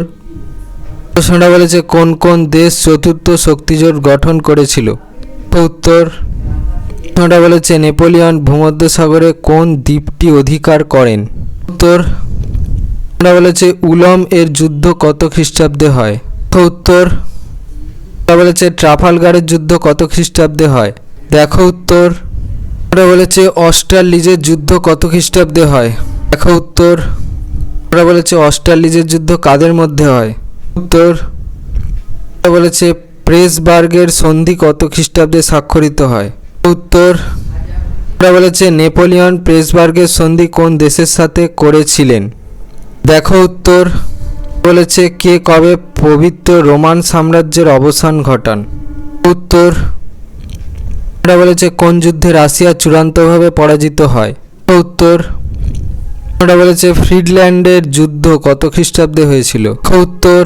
প্রশ্নটা বলেছে কোন কোন দেশ চতুর্থ শক্তিজোট গঠন করেছিল? উত্তর প্রশ্নটা বলেছে নেপোলিয়ন ভূমধ্যসাগরে কোন দ্বীপটি অধিকার করেন? উত্তর বলেছে উলম এর যুদ্ধ কত খ্রিস্টাব্দে হয়? উত্তর বলেছে ট্রাফালগারের যুদ্ধ কত খ্রিস্টাব্দে হয়? দেখো উত্তর বলেছে অস্টারলিজের যুদ্ধ কত খ্রিস্টাব্দে হয়? দেখো উত্তর বলেছে অস্টারলিজের যুদ্ধ কাদের মধ্যে হয়? উত্তর বলেছে প্রেসবার্গের সন্ধি কত খ্রিস্টাব্দে স্বাক্ষরিত হয়? উত্তর বলেছে নেপোলিয়ন প্রেসবার্গের সন্ধি কোন দেশের সাথে করেছিলেন? দেখো উত্তর বলেছে কে কবে পবিত্র রোমান সাম্রাজ্যের অবসান ঘটান? উত্তর বলেছে কোন যুদ্ধে রাশিয়া চূড়ান্তভাবে পরাজিত হয়? উত্তর বলেছে ফ্রিডল্যান্ডের যুদ্ধ কত খ্রিস্টাব্দে হয়েছিল? উত্তর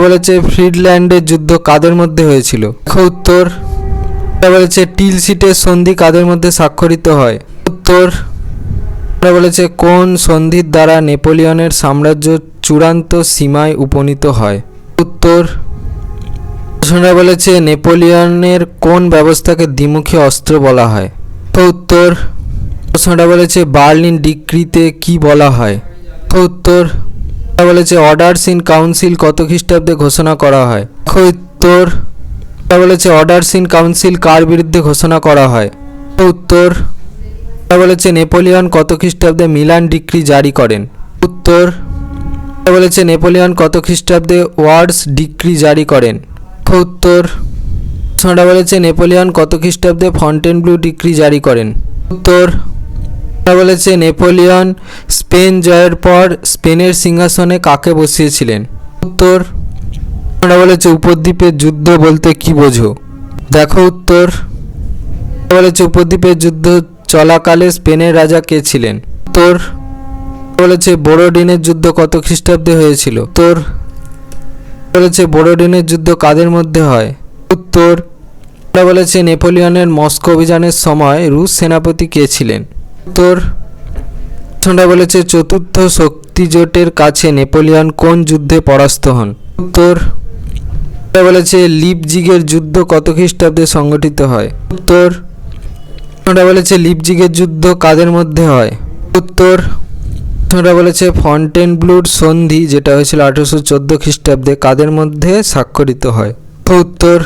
বলেছে ফ্রিডল্যান্ডের যুদ্ধ কাদের মধ্যে হয়েছিল? উত্তর বলেছে টিলসিটের সন্ধি কাদের মধ্যে স্বাক্ষরিত হয়? উত্তর বলেছে কোন সন্ধির দ্বারা নেপোলিয়নের সাম্রাজ্য চূড়ান্ত সীমায় উপনীত হয়? উত্তর প্রশ্নটা বলেছে নেপোলিয়নের কোন ব্যবস্থাকে দ্বিমুখী অস্ত্র বলা হয়? উত্তর প্রশ্নটা বলেছে বার্লিন ডিক্রিতে কি বলা হয়? উত্তর বলেছে অর্ডার্স ইন কাউন্সিল কত খ্রিস্টাব্দে ঘোষণা করা হয়? উত্তর বলেছে অর্ডার্স ইন কাউন্সিল কার বিরুদ্ধে ঘোষণা করা হয়? উত্তর বলেছে নেপোলিয়ন কত খ্রিস্টাব্দে মিলান ডিক্রি জারি করেন? উত্তর বলেছে নেপোলিয়ন কত খ্রিস্টাব্দে ওয়ার্ডস ডিক্রি জারি করেন? উত্তর প্রশ্নটা বলেছে নেপোলিয়ন কত খ্রিস্টাব্দে ফন্টেনব্লু ডিক্রি জারি করেন? উত্তর বলেছে নেপোলিয়ন স্পেন জয়ের পর স্পেনের সিংহাসনে কাকে বসিয়েছিলেন? উত্তর বলেছে উপদ্বীপের যুদ্ধ বলতে কি বোঝো? দেখো উত্তর বলেছে উপদ্বীপের যুদ্ধ চলাকালে স্পেনের রাজা কে ছিলেন? উত্তর বলেছে বোরোডিনের যুদ্ধ কত খ্রিস্টাব্দে হয়েছিল? উত্তর বলেছে বোরোডিনের যুদ্ধ কাদের মধ্যে হয়? উত্তর বলেছে নেপোলিয়নের মস্কো অভিযানের সময় রুশ সেনাপতি কে ছিলেন? উত্তর বলেছে চতুর্থ শক্তিজোটের কাছে নেপোলিয়ন কোন যুদ্ধে পরাস্ত হন? উত্তর বলেছে লিপজিগের যুদ্ধ কত খ্রিস্টাব্দে সংগঠিত হয়? উত্তর বলেছে লিপজিগের যুদ্ধ কাদের মধ্যে হয়? উত্তর বলেছে ফন্টেনব্লুর সন্ধি যেটা হয়েছিল 1814 খ্রিস্টাব্দে কাদের মধ্যে স্বাক্ষরিত হয়? উত্তর।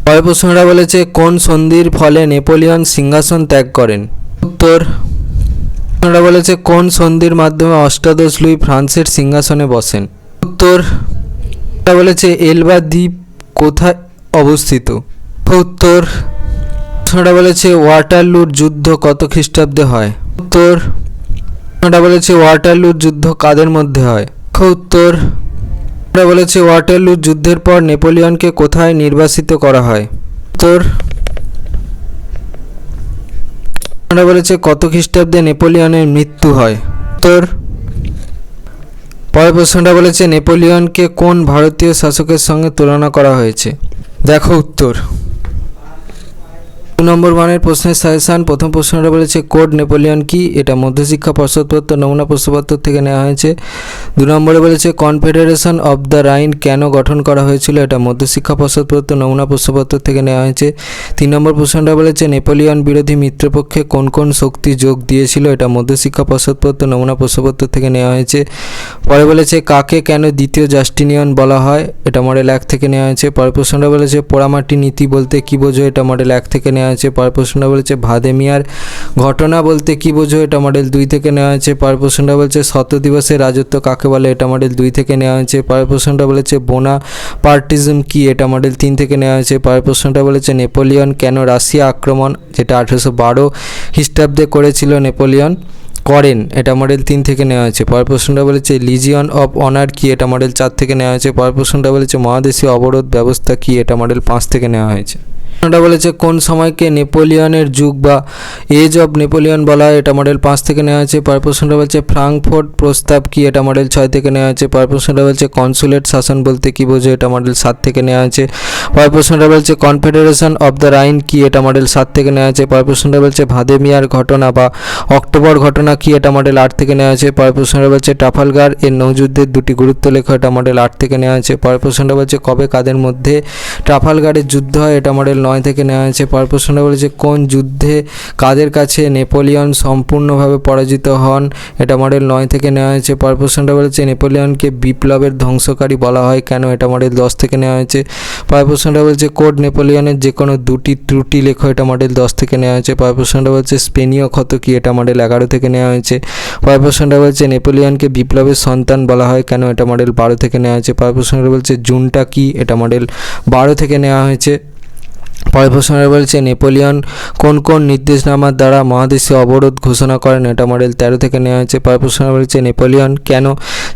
পরের প্রশ্নটা বলেছে কোন সন্ধির ফলে নেপোলিয়ন সিংহাসন ত্যাগ করেন? উত্তর। প্রশ্নটা বলেছে কোন সন্ধির মাধ্যমে অষ্টাদশ লুই ফ্রান্সের সিংহাসনে বসেন? উত্তর। এটা বলেছে এলবা দ্বীপ কোথায় অবস্থিত? উত্তর। প্রশ্নটা বলেছে ওয়াটারলুর যুদ্ধ কত খ্রিস্টাব্দে হয়? উত্তর। প্রশ্নটা বলেছে ওয়াটারলুর যুদ্ধ কাদের মধ্যে হয়? উত্তর। এটা বলেছে ওয়াটারলুর যুদ্ধের পর নেপোলিয়নকে কোথায় নির্বাসিত করা হয়? উত্তর। এটা বলেছে কত খ্রিস্টাব্দে নেপোলিয়নের মৃত্যু হয়? উত্তর। পরের প্রশ্নটা বলেছে নেপোলিয়নকে কোন ভারতীয় শাসকের সঙ্গে তুলনা করা হয়েছে? দেখো উত্তর। 2 নম্বর মানের প্রশ্নের সাজেশন। প্রথম প্রশ্নটা বলেছে কোড নেপোলিয়ন কি? এটা মধ্যশিক্ষা পর্ষদপ্রাপ্ত নমুনা প্রশ্নপত্র থেকে নেওয়া হয়েছে। 2 নম্বরে বলেছে কনফেডারেশন অফ দ্য রাইন কেন গঠন করা হয়েছিল? এটা মধ্যশিক্ষা পর্ষদপ্রাপ্ত নমুনা প্রশ্নপত্র থেকে নেওয়া হয়েছে। 3 নম্বর প্রশ্নটা বলেছে নেপোলিয়ন বিরোধী মিত্রপক্ষে কোন কোন শক্তি যোগ দিয়েছিল? এটা মধ্যশিক্ষা পর্ষদপ্রাপ্ত নমুনা প্রশ্নপত্র থেকে নেওয়া হয়েছে। পরে বলেছে কাকে কেন দ্বিতীয় জাস্টিনিয়ান বলা হয়? এটা মডেল 1 থেকে নেওয়া হয়েছে। পরের প্রশ্নটা বলেছে পোড়ামাটি নীতি বলতে কী বোঝো? এটা মডেল 1 থেকে নেওয়া হয়েছে। পরের প্রশ্নটা বলেছে ভাদেমিয়ার ঘটনা বলতে কী বোঝো? এটা মডেল 2 থেকে নেওয়া হয়েছে। পরের প্রশ্নটা বলেছে শত দিবসের রাজত্ব কাকে বলে? এটা মডেল 2 থেকে নেওয়া হয়েছে। পরের প্রশ্নটা বলেছে বোনাপার্টিজম কি? এটা মডেল 3 থেকে নেওয়া হয়েছে। পরের প্রশ্নটা বলেছে নেপোলিয়ন কেন রাশিয়া আক্রমণ, যেটা 1812 খ্রিস্টাব্দে করেছিল নেপোলিয়ন করেন? এটা মডেল 3 থেকে নেওয়া হয়েছে। পরের প্রশ্নটা বলেছে লিজিয়ন অফ অনার কি? এটা মডেল 4 থেকে নেওয়া হয়েছে। পরের প্রশ্নটা বলেছে মহাদেশীয় অবরোধ ব্যবস্থা কি? এটা মডেল 5 থেকে নেওয়া হয়েছে। প্রশ্নটা বলেছে কোন সময়কে নেপোলিয়নের যুগ বা এজ অফ নেপোলিয়ন বলা হয়? এটা মডেল 5 থেকে নেওয়া হয়েছে। পরের প্রশ্নটা বলছে ফ্রাঙ্কফুর্ট প্রস্তাব কি? এটা মডেল 6 থেকে নেওয়া হয়েছে। পরের প্রশ্নটা বলছে কনসুলেট শাসন বলতে কী বোঝো? এটা মডেল 7 থেকে নেওয়া হয়েছে। পরের প্রশ্নটা বলছে কনফেডারেশন অফ দ্য রাইন কি? এটা মডেল 7 থেকে নেওয়া হয়েছে। পরের প্রশ্নটা বলছে ভাদেমিয়ার ঘটনা বা অক্টোবর ঘটনা কি? এটা মডেল 8 থেকে নেওয়া হয়েছে। পরের প্রশ্নটা বলছে ট্রাফালগার এর নৌযুদ্ধের 2টি গুরুত্ব লেখো। এটা মডেল 8 থেকে নেওয়া হয়েছে। পরের প্রশ্নটা বলছে কবে কাদের মধ্যে ট্রাফালগারের যুদ্ধ হয়? এটা মডেল 9 থেকে নেওয়া হয়েছে। পরের প্রশ্নটা বলেছে কোন যুদ্ধে কাদের কাছে নেপোলিয়ন সম্পূর্ণভাবে পরাজিত হন? এটা মডেল 9 থেকে নেওয়া হয়েছে। পরের প্রশ্নটা বলেছে নেপোলিয়নকে বিপ্লবের ধ্বংসকারী বলা হয় কেন? এটা মডেল 10 থেকে নেওয়া হয়েছে। পরের প্রশ্নটা বলছে কোড নেপোলিয়নের যে কোনো 2টি ত্রুটি লেখো। এটা মডেল 10 থেকে নেওয়া হয়েছে। পরের প্রশ্নটা বলছে স্পেনীয় ক্ষত কি? এটা মডেল 11 থেকে নেওয়া হয়েছে। পরের প্রশ্নটা বলছে নেপোলিয়নকে বিপ্লবের সন্তান বলা হয় কেন? এটা মডেল 12 থেকে নেওয়া হয়েছে। পরের প্রশ্নটা বলছে জুনটা কি? এটা মডেল 12 থেকে নেওয়া হয়েছে। পরের প্রশ্নটা বলছে নেপোলিয়ন কোন কোন নির্দেশনামার দ্বারা মহাদেশীয় অবরোধ ঘোষণা করেন? এটা মডেল 13 থেকে নেওয়া হয়েছে। পরের প্রশ্নটা বলছে নেপোলিয়ন কেন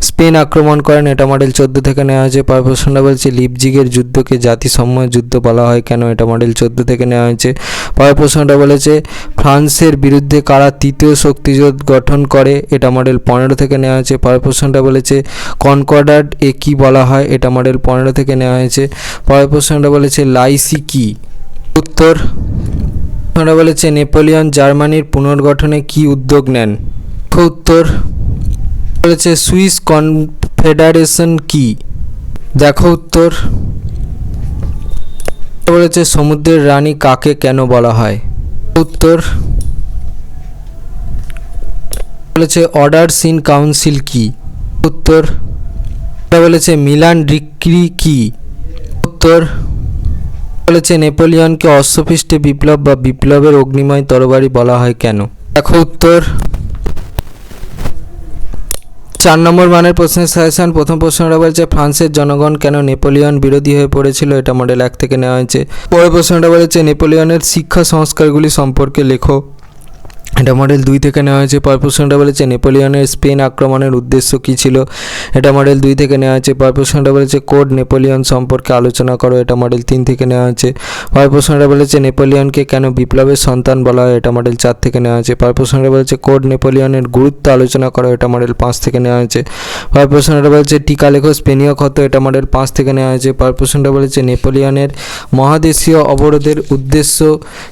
স্পেন আক্রমণ করেন? এটা মডেল 14 থেকে নেওয়া হয়েছে। পরের প্রশ্নটা বলছে লিপজিগের যুদ্ধকে জাতিসমূহের যুদ্ধ বলা হয় কেন? এটা মডেল 14 থেকে নেওয়া হয়েছে। পরের প্রশ্নটা বলেছে ফ্রান্সের বিরুদ্ধে কারা তৃতীয় শক্তিজোট গঠন করে? এটা মডেল 15 থেকে নেওয়া হয়েছে। পরের প্রশ্নটা বলেছে কনকর্ডাট এ কী বলা হয়? এটা মডেল 15 থেকে নেওয়া হয়েছে। পরের প্রশ্নটা বলেছে লাইসি কি? উত্তর। ওরা বলেছে নেপোলিয়ন জার্মানির পুনর্গঠনে কি উদ্যোগ নেন? উত্তর। বলেছে সুইস কনফেডারেশন কি? দেখো উত্তর। বলেছে সমুদ্রের রানী কাকে কেন বলা হয়? উত্তর। বলেছে অর্ডারস ইন কাউন্সিল কি? উত্তর। বলেছে মিলান ডিক্রি কি? উত্তর। বলেছে নেপোলিয়নকে অশ্বপৃষ্ঠে বিপ্লব বা বিপ্লবের অগ্নিময় তরবারি বলা হয় কেন? দেখো উত্তর। 4 নম্বর মানের প্রশ্নের সাজেশন। প্রথম প্রশ্নটা বলছে ফ্রান্সের জনগণ কেন নেপোলিয়ন বিরোধী হয়ে পড়েছিল? এটা মডেল 1 থেকে নেওয়া হয়েছে। পরের প্রশ্নটা বলেছে নেপোলিয়নের শিক্ষা সংস্কারগুলি সম্পর্কে লেখো। এটা মডেল 2 থেকে নেওয়া হয়েছে। পরের প্রশ্নটা বলেছে নেপোলিয়নের স্পেন আক্রমণের উদ্দেশ্য কী ছিল? এটা মডেল 2 থেকে নেওয়া হয়েছে। পরের প্রশ্নটা বলেছে কোড নেপোলিয়ন সম্পর্কে আলোচনা করো। এটা মডেল 3 থেকে নেওয়া হয়েছে। পরের প্রশ্নটা বলেছে নেপোলিয়নকে কেন বিপ্লবের সন্তান বলা হয়? এটা মডেল 4 থেকে নেওয়া হয়েছে। পরের প্রশ্নটা বলেছে কোড নেপোলিয়নের গুরুত্ব আলোচনা করো। এটা মডেল 5 থেকে নেওয়া হয়েছে। পরের প্রশ্নটা বলেছে টিকা লেখো স্পেনীয় ক্ষত। এটা মডেল 5 থেকে নেওয়া হয়েছে। পরের প্রশ্নটা বলেছে নেপোলিয়নের মহাদেশীয় অবরোধের উদ্দেশ্য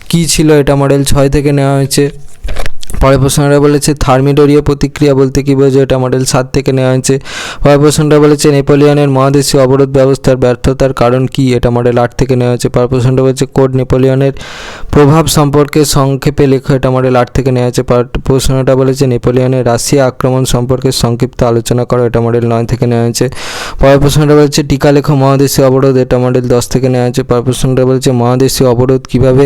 কী ছিল? এটা মডেল 6 থেকে নেওয়া হয়েছে। পরের প্রশ্নটা বলেছে থার্মিডোরীয় প্রতিক্রিয়া বলতে কী বোঝো, এটা মডেল 7 থেকে নেওয়া হয়েছে। পরের প্রশ্নটা বলেছে নেপোলিয়নের মহাদেশীয় অবরোধ ব্যবস্থার ব্যর্থতার কারণ কি, এটা মডেল 8 থেকে নেওয়া হয়েছে। পরের প্রশ্নটা বলেছে কোড নেপোলিয়নের প্রভাব সম্পর্কে সংক্ষেপে লেখো, এটা মডেল 8 থেকে নেওয়া হয়েছে। পরের প্রশ্নটা বলেছে নেপোলিয়নের রাশিয়া আক্রমণ সম্পর্কে সংক্ষিপ্ত আলোচনা করো, এটা মডেল 9 থেকে নেওয়া হয়েছে। পরের প্রশ্নটা বলেছে টিকা লেখো মহাদেশীয় অবরোধ, এটা মডেল 10 থেকে নেওয়া হয়েছে। পরের প্রশ্নটা বলেছে মহাদেশীয় অবরোধ কীভাবে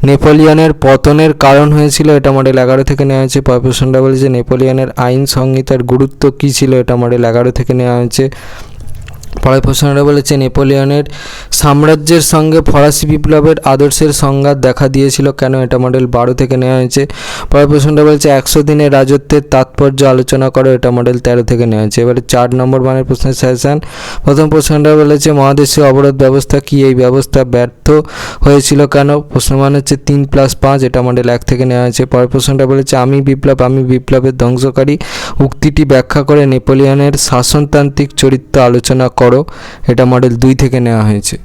নেপোলিয়নের পতনের কারণ হয়েছিল, এটা মডেল 11 থেকে নেওয়া হয়েছে। পরের প্রশ্নটা বলেছে নেপোলিয়নের আইন সংহিতার গুরুত্ব কী ছিল, এটা মডেল 11 থেকে নেওয়া হয়েছে। পরের প্রশ্নটা বলেছে নেপোলিয়নের সাম্রাজ্যের সঙ্গে ফরাসি বিপ্লবের আদর্শের সংঘাত দেখা দিয়েছিল কেন, এটা মডেল 12 থেকে নেওয়া হয়েছে। পরের প্রশ্নটা বলেছে 100 দিনের রাজত্বের তাৎপর্য আলোচনা করো, এটা মডেল 13 থেকে নেওয়া হয়েছে। এবারে 4 নম্বর মানের প্রশ্নের সাজেশন। প্রথম প্রশ্নটা বলেছে মহাদেশীয় অবরোধ ব্যবস্থা কি, এই ব্যবস্থা ব্যর্থ হয়েছিল কেন, প্রশ্ন মান হচ্ছে 3+5, এটা মডেল 1 থেকে নেওয়া হয়েছে। পরের প্রশ্নটা বলেছে আমি বিপ্লবের ধ্বংসকারী উক্তিটি ব্যাখ্যা করে নেপোলিয়নের শাসনতান্ত্রিক চরিত্র আলোচনা করো, এটা মডেল 2 থেকে নেওয়া হয়েছে।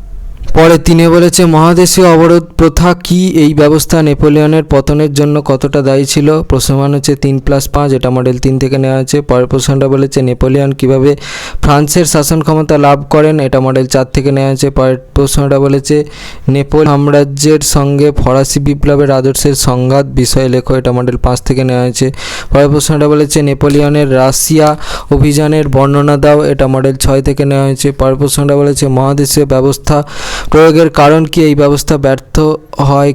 পরে 3 বলেছে মহাদেশীয় অবরোধ প্রথা কি, এই ব্যবস্থা নেপোলিয়নের পতনের জন্য কতটা দায়ী ছিল, প্রশ্নমান হচ্ছে 3+5, এটা মডেল 3 থেকে নেওয়া হয়েছে। পরের প্রশ্নটা বলেছে নেপোলিয়ন কিভাবে ফ্রান্সের শাসন ক্ষমতা লাভ করেন, এটা মডেল 4 থেকে নেওয়া হয়েছে। পরের প্রশ্নটা বলেছে নেপোলিয়ন সাম্রাজ্যের সঙ্গে ফরাসি বিপ্লবের আদর্শের সংঘাত বিষয়ে লেখো, এটা মডেল 5 থেকে নেওয়া হয়েছে। পরের প্রশ্নটা বলেছে নেপোলিয়নের রাশিয়া অভিযানের বর্ণনা দাও, এটা মডেল 6 থেকে নেওয়া হয়েছে। পরের প্রশ্নটা বলেছে মহাদেশীয় ব্যবস্থা প্রয়োগের কারণ কি, এই ব্যবস্থা ব্যর্থ হয়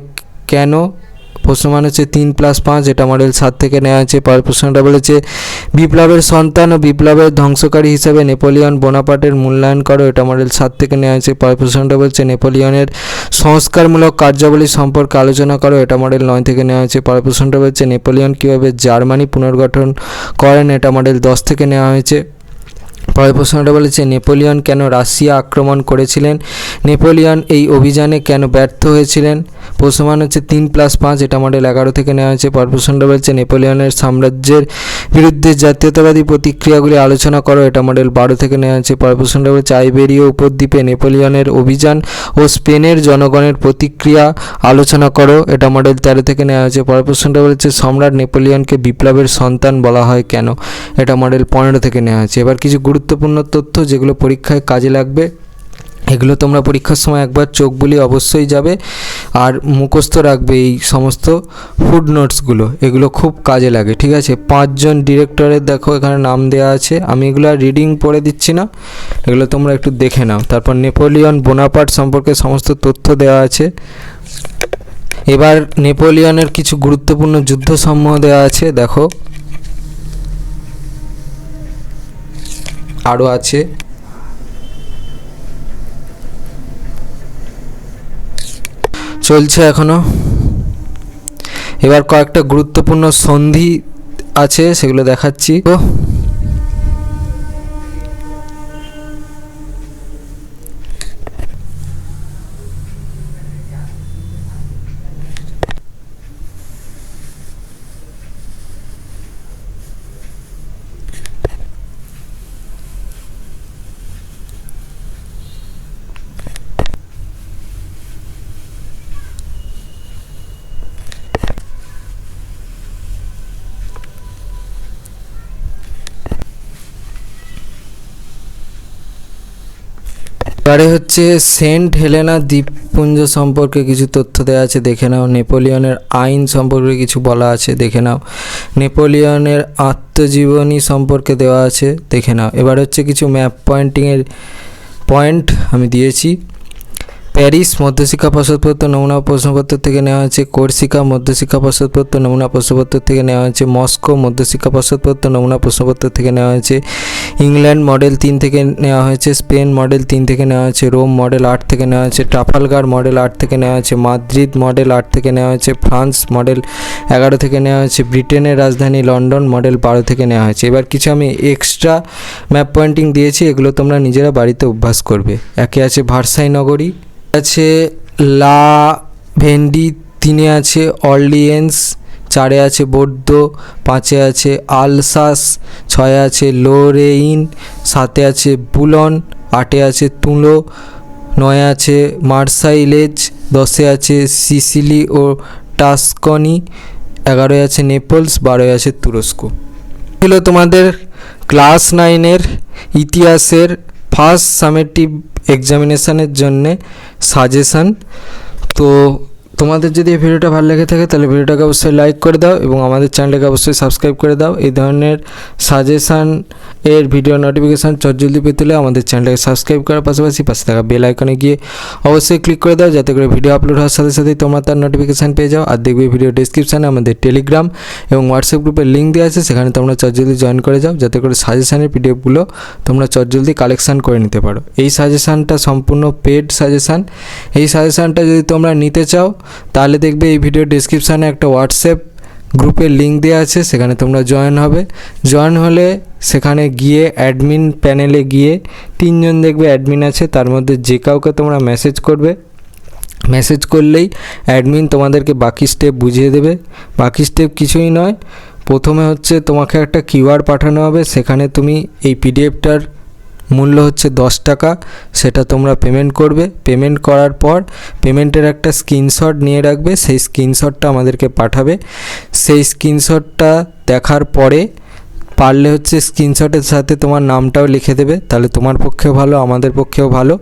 কেন, প্রশ্নমান হচ্ছে 3+5, এটা মডেল 7 থেকে নেওয়া হয়েছে। পরের প্রশ্নটা বলেছে বিপ্লবের সন্তান ও বিপ্লবের ধ্বংসকারী হিসেবে নেপোলিয়ন বোনাপার্টের মূল্যায়ন করো, এটা মডেল 7 থেকে নেওয়া হয়েছে। পরের প্রশ্নটা বলছে নেপোলিয়নের সংস্কারমূলক কার্যাবলী সম্পর্কে আলোচনা করো, এটা মডেল 9 থেকে নেওয়া হয়েছে। পরের প্রশ্নটা বলছে নেপোলিয়ন কীভাবে জার্মানি পুনর্গঠন করেন, এটা মডেল 10 থেকে নেওয়া হয়েছে। পরের প্রশ্নটা বলেছে নেপোলিয়ন কেন রাশিয়া আক্রমণ করেছিলেন, নেপোলিয়ন এই অভিযানে কেন ব্যর্থ হয়েছিলেন, প্রশ্নমান হচ্ছে 3+5, এটা মডেল 11 থেকে নেওয়া হয়েছে। পরের প্রশ্নটা বলছে নেপোলিয়নের সাম্রাজ্যের বিরুদ্ধে জাতীয়তাবাদী প্রতিক্রিয়াগুলি আলোচনা করো, এটা মডেল 12 থেকে নেওয়া হয়েছে। পরের প্রশ্নটা বলছে আইবেরীয় উপদ্বীপে নেপোলিয়নের অভিযান ও স্পেনের জনগণের প্রতিক্রিয়া আলোচনা করো, এটা মডেল 13 থেকে নেওয়া হয়েছে। পরের প্রশ্নটা বলছে সম্রাট নেপোলিয়নকে বিপ্লবের সন্তান বলা হয় কেন, এটা মডেল 15 থেকে নেওয়া হয়েছে। এবার কিছু গুরুত্বপূর্ণ তথ্য যেগুলো পরীক্ষায় কাজে লাগবে, এগুলো তোমরা পরীক্ষার সময় একবার চোখ বুলিয়ে অবশ্যই যাবে আর মুখস্থ রাখবে। এই সমস্ত ফুড নোটসগুলো এগুলো খুব কাজে লাগে, ঠিক আছে। 5 জন ডিরেক্টরের দেখো এখানে নাম দেওয়া আছে, আমি এগুলো আর রিডিং পড়ে দিচ্ছি না, এগুলো তোমরা একটু দেখে নাও। তারপর নেপোলিয়ন বোনাপার্ট সম্পর্কে সমস্ত তথ্য দেওয়া আছে। এবার নেপোলিয়নের কিছু গুরুত্বপূর্ণ যুদ্ধসমূহ দেওয়া আছে, দেখো আরও আছে। চলছে এখনো। এবার কয়েকটা গুরুত্বপূর্ণ সন্ধি আছে, সেগুলো দেখাচ্ছি। এবারে হচ্ছে সেন্ট হেলেনা দ্বীপপুঞ্জ সম্পর্কে কিছু তথ্য দেওয়া আছে, দেখে নাও। নেপোলিয়নের আইন সম্পর্কে কিছু বলা আছে, দেখে নাও। নেপোলিয়নের আত্মজীবনী সম্পর্কে দেওয়া আছে, দেখে নাও। এবার হচ্ছে কিছু ম্যাপ পয়েন্টিংয়ের পয়েন্ট আমি দিয়েছি। প্যারিস মধ্যশিক্ষা প্রশ্নপত্র নমুনা প্রশ্নপত্র থেকে নেওয়া হয়েছে। কোর্সিকা মধ্যশিক্ষা প্রশ্নপত্র নমুনা প্রশ্নপত্র থেকে নেওয়া হয়েছে। মস্কো মধ্যশিক্ষা প্রশ্নপত্র নমুনা প্রশ্নপত্র থেকে নেওয়া হয়েছে। ইংল্যান্ড মডেল 3 থেকে নেওয়া হয়েছে। স্পেন মডেল 3 থেকে নেওয়া হয়েছে। রোম মডেল 8 থেকে নেওয়া হয়েছে। ট্রাফালগার মডেল 8 থেকে নেওয়া হয়েছে। মাদ্রিদ মডেল 8 থেকে নেওয়া হয়েছে। ফ্রান্স মডেল 11 থেকে নেওয়া হয়েছে। ব্রিটেনের রাজধানী লন্ডন মডেল 12 থেকে নেওয়া হয়েছে। এবার কিছু আমি এক্সট্রা ম্যাপ পয়েন্টিং দিয়েছি, এগুলো তোমরা নিজেরা বাড়িতে অভ্যাস করবে। একে আছে ভার্সাই নগরী, আছে লা ভেন্ডি, 3 আছে অর্লিয়েন্স, 4 আছে বোর্দো, 5 আছে আলসাস, 6 আছে লোরেইন, 7 আছে বুলন, 8 আছে তুলো, 9 আছে মার্সাইলেজ, 10 আছে সিসিলি ও টাস্কনি, 11 আছে নেপলস, 12 আছে তুরস্ক। ছিল তোমাদের ক্লাস 9-এর ইতিহাসের ফার্স্ট সামেটিভ এক্সামিনেশানের জন্যে সাজেশান। তো তোমাদের যদি এই ভিডিওটা ভালো লেগে থাকে তাহলে ভিডিওটাকে অবশ্যই লাইক করে দাও এবং আমাদের চ্যানেলটাকে অবশ্যই সাবস্ক্রাইব করে দাও। এই ধরনের সাজেশান এর ভিডিও নোটিফিকেশান জলদি পেতে হলে আমাদের চ্যানেলটাকে সাবস্ক্রাইব করার পাশাপাশি পাশে থাকা বেল আইকনে গিয়ে অবশ্যই ক্লিক করে দাও, যাতে করে ভিডিও আপলোড হওয়ার সাথে সাথেই তোমরা তার নোটিফিকেশান পেয়ে যাও। আর দেখবে ভিডিও ডিসক্রিপশানে আমাদের টেলিগ্রাম এবং হোয়াটসঅ্যাপ গ্রুপের লিঙ্ক দেওয়া আছে, সেখানে তোমরা জলদি জয়েন করে যাও, যাতে করে সাজেশানের পিডিএফগুলো তোমরা জলদি কালেকশান করে নিতে পারো। এই সাজেশানটা সম্পূর্ণ পেড সাজেশান। এই সাজেশানটা যদি তোমরা নিতে চাও তাহলে দেখবে এই ভিডিও ডিসক্রিপশানে একটা হোয়াটসঅ্যাপ গ্রুপের লিঙ্ক দেওয়া আছে, সেখানে তোমরা জয়েন হবে। জয়েন হলে সেখানে গিয়ে অ্যাডমিন প্যানেলে গিয়ে 3 জন দেখবে অ্যাডমিন আছে, তার মধ্যে যে কাউকে তোমরা মেসেজ করবে। মেসেজ করলেই অ্যাডমিন তোমাদেরকে বাকি স্টেপ বুঝিয়ে দেবে। বাকি স্টেপ কিছুই নয়, প্রথমে হচ্ছে তোমাকে একটা কিউআর পাঠানো হবে, সেখানে তুমি এই পিডিএফটার মূল্য হচ্ছে 10 টাকা, সেটা তোমরা পেমেন্ট করবে। পেমেন্ট করার পর পেমেন্টের একটা স্ক্রিনশট নিয়ে রাখবে, সেই স্ক্রিনশটটা আমাদেরকে পাঠাবে। সেই স্ক্রিনশটটা দেখার পরে পারলে হচ্ছে স্ক্রিনশটের সাথে তোমার নামটাও লিখে দেবে, তাহলে তোমার পক্ষেও ভালো, আমাদের পক্ষেও ভালো।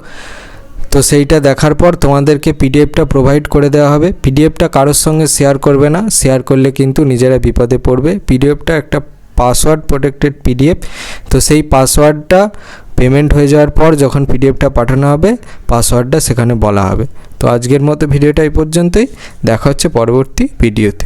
তো সেইটা দেখার পর তোমাদেরকে পিডিএফটা প্রোভাইড করে দেওয়া হবে। পিডিএফটা কারোর সঙ্গে শেয়ার করবে না, শেয়ার করলে কিন্তু নিজেরা বিপদে পড়বে। পিডিএফটা একটা পাসওয়ার্ড প্রোটেক্টেড পিডিএফ। তো সেই পাসওয়ার্ডটা পেমেন্ট হয়ে যাওয়ার পর যখন পিডিএফটা পাঠানো হবে, পাসওয়ার্ডটা সেখানে বলা হবে। তো আজকের মতো ভিডিওটা এই পর্যন্তই, দেখা হচ্ছে পরবর্তী ভিডিওতে।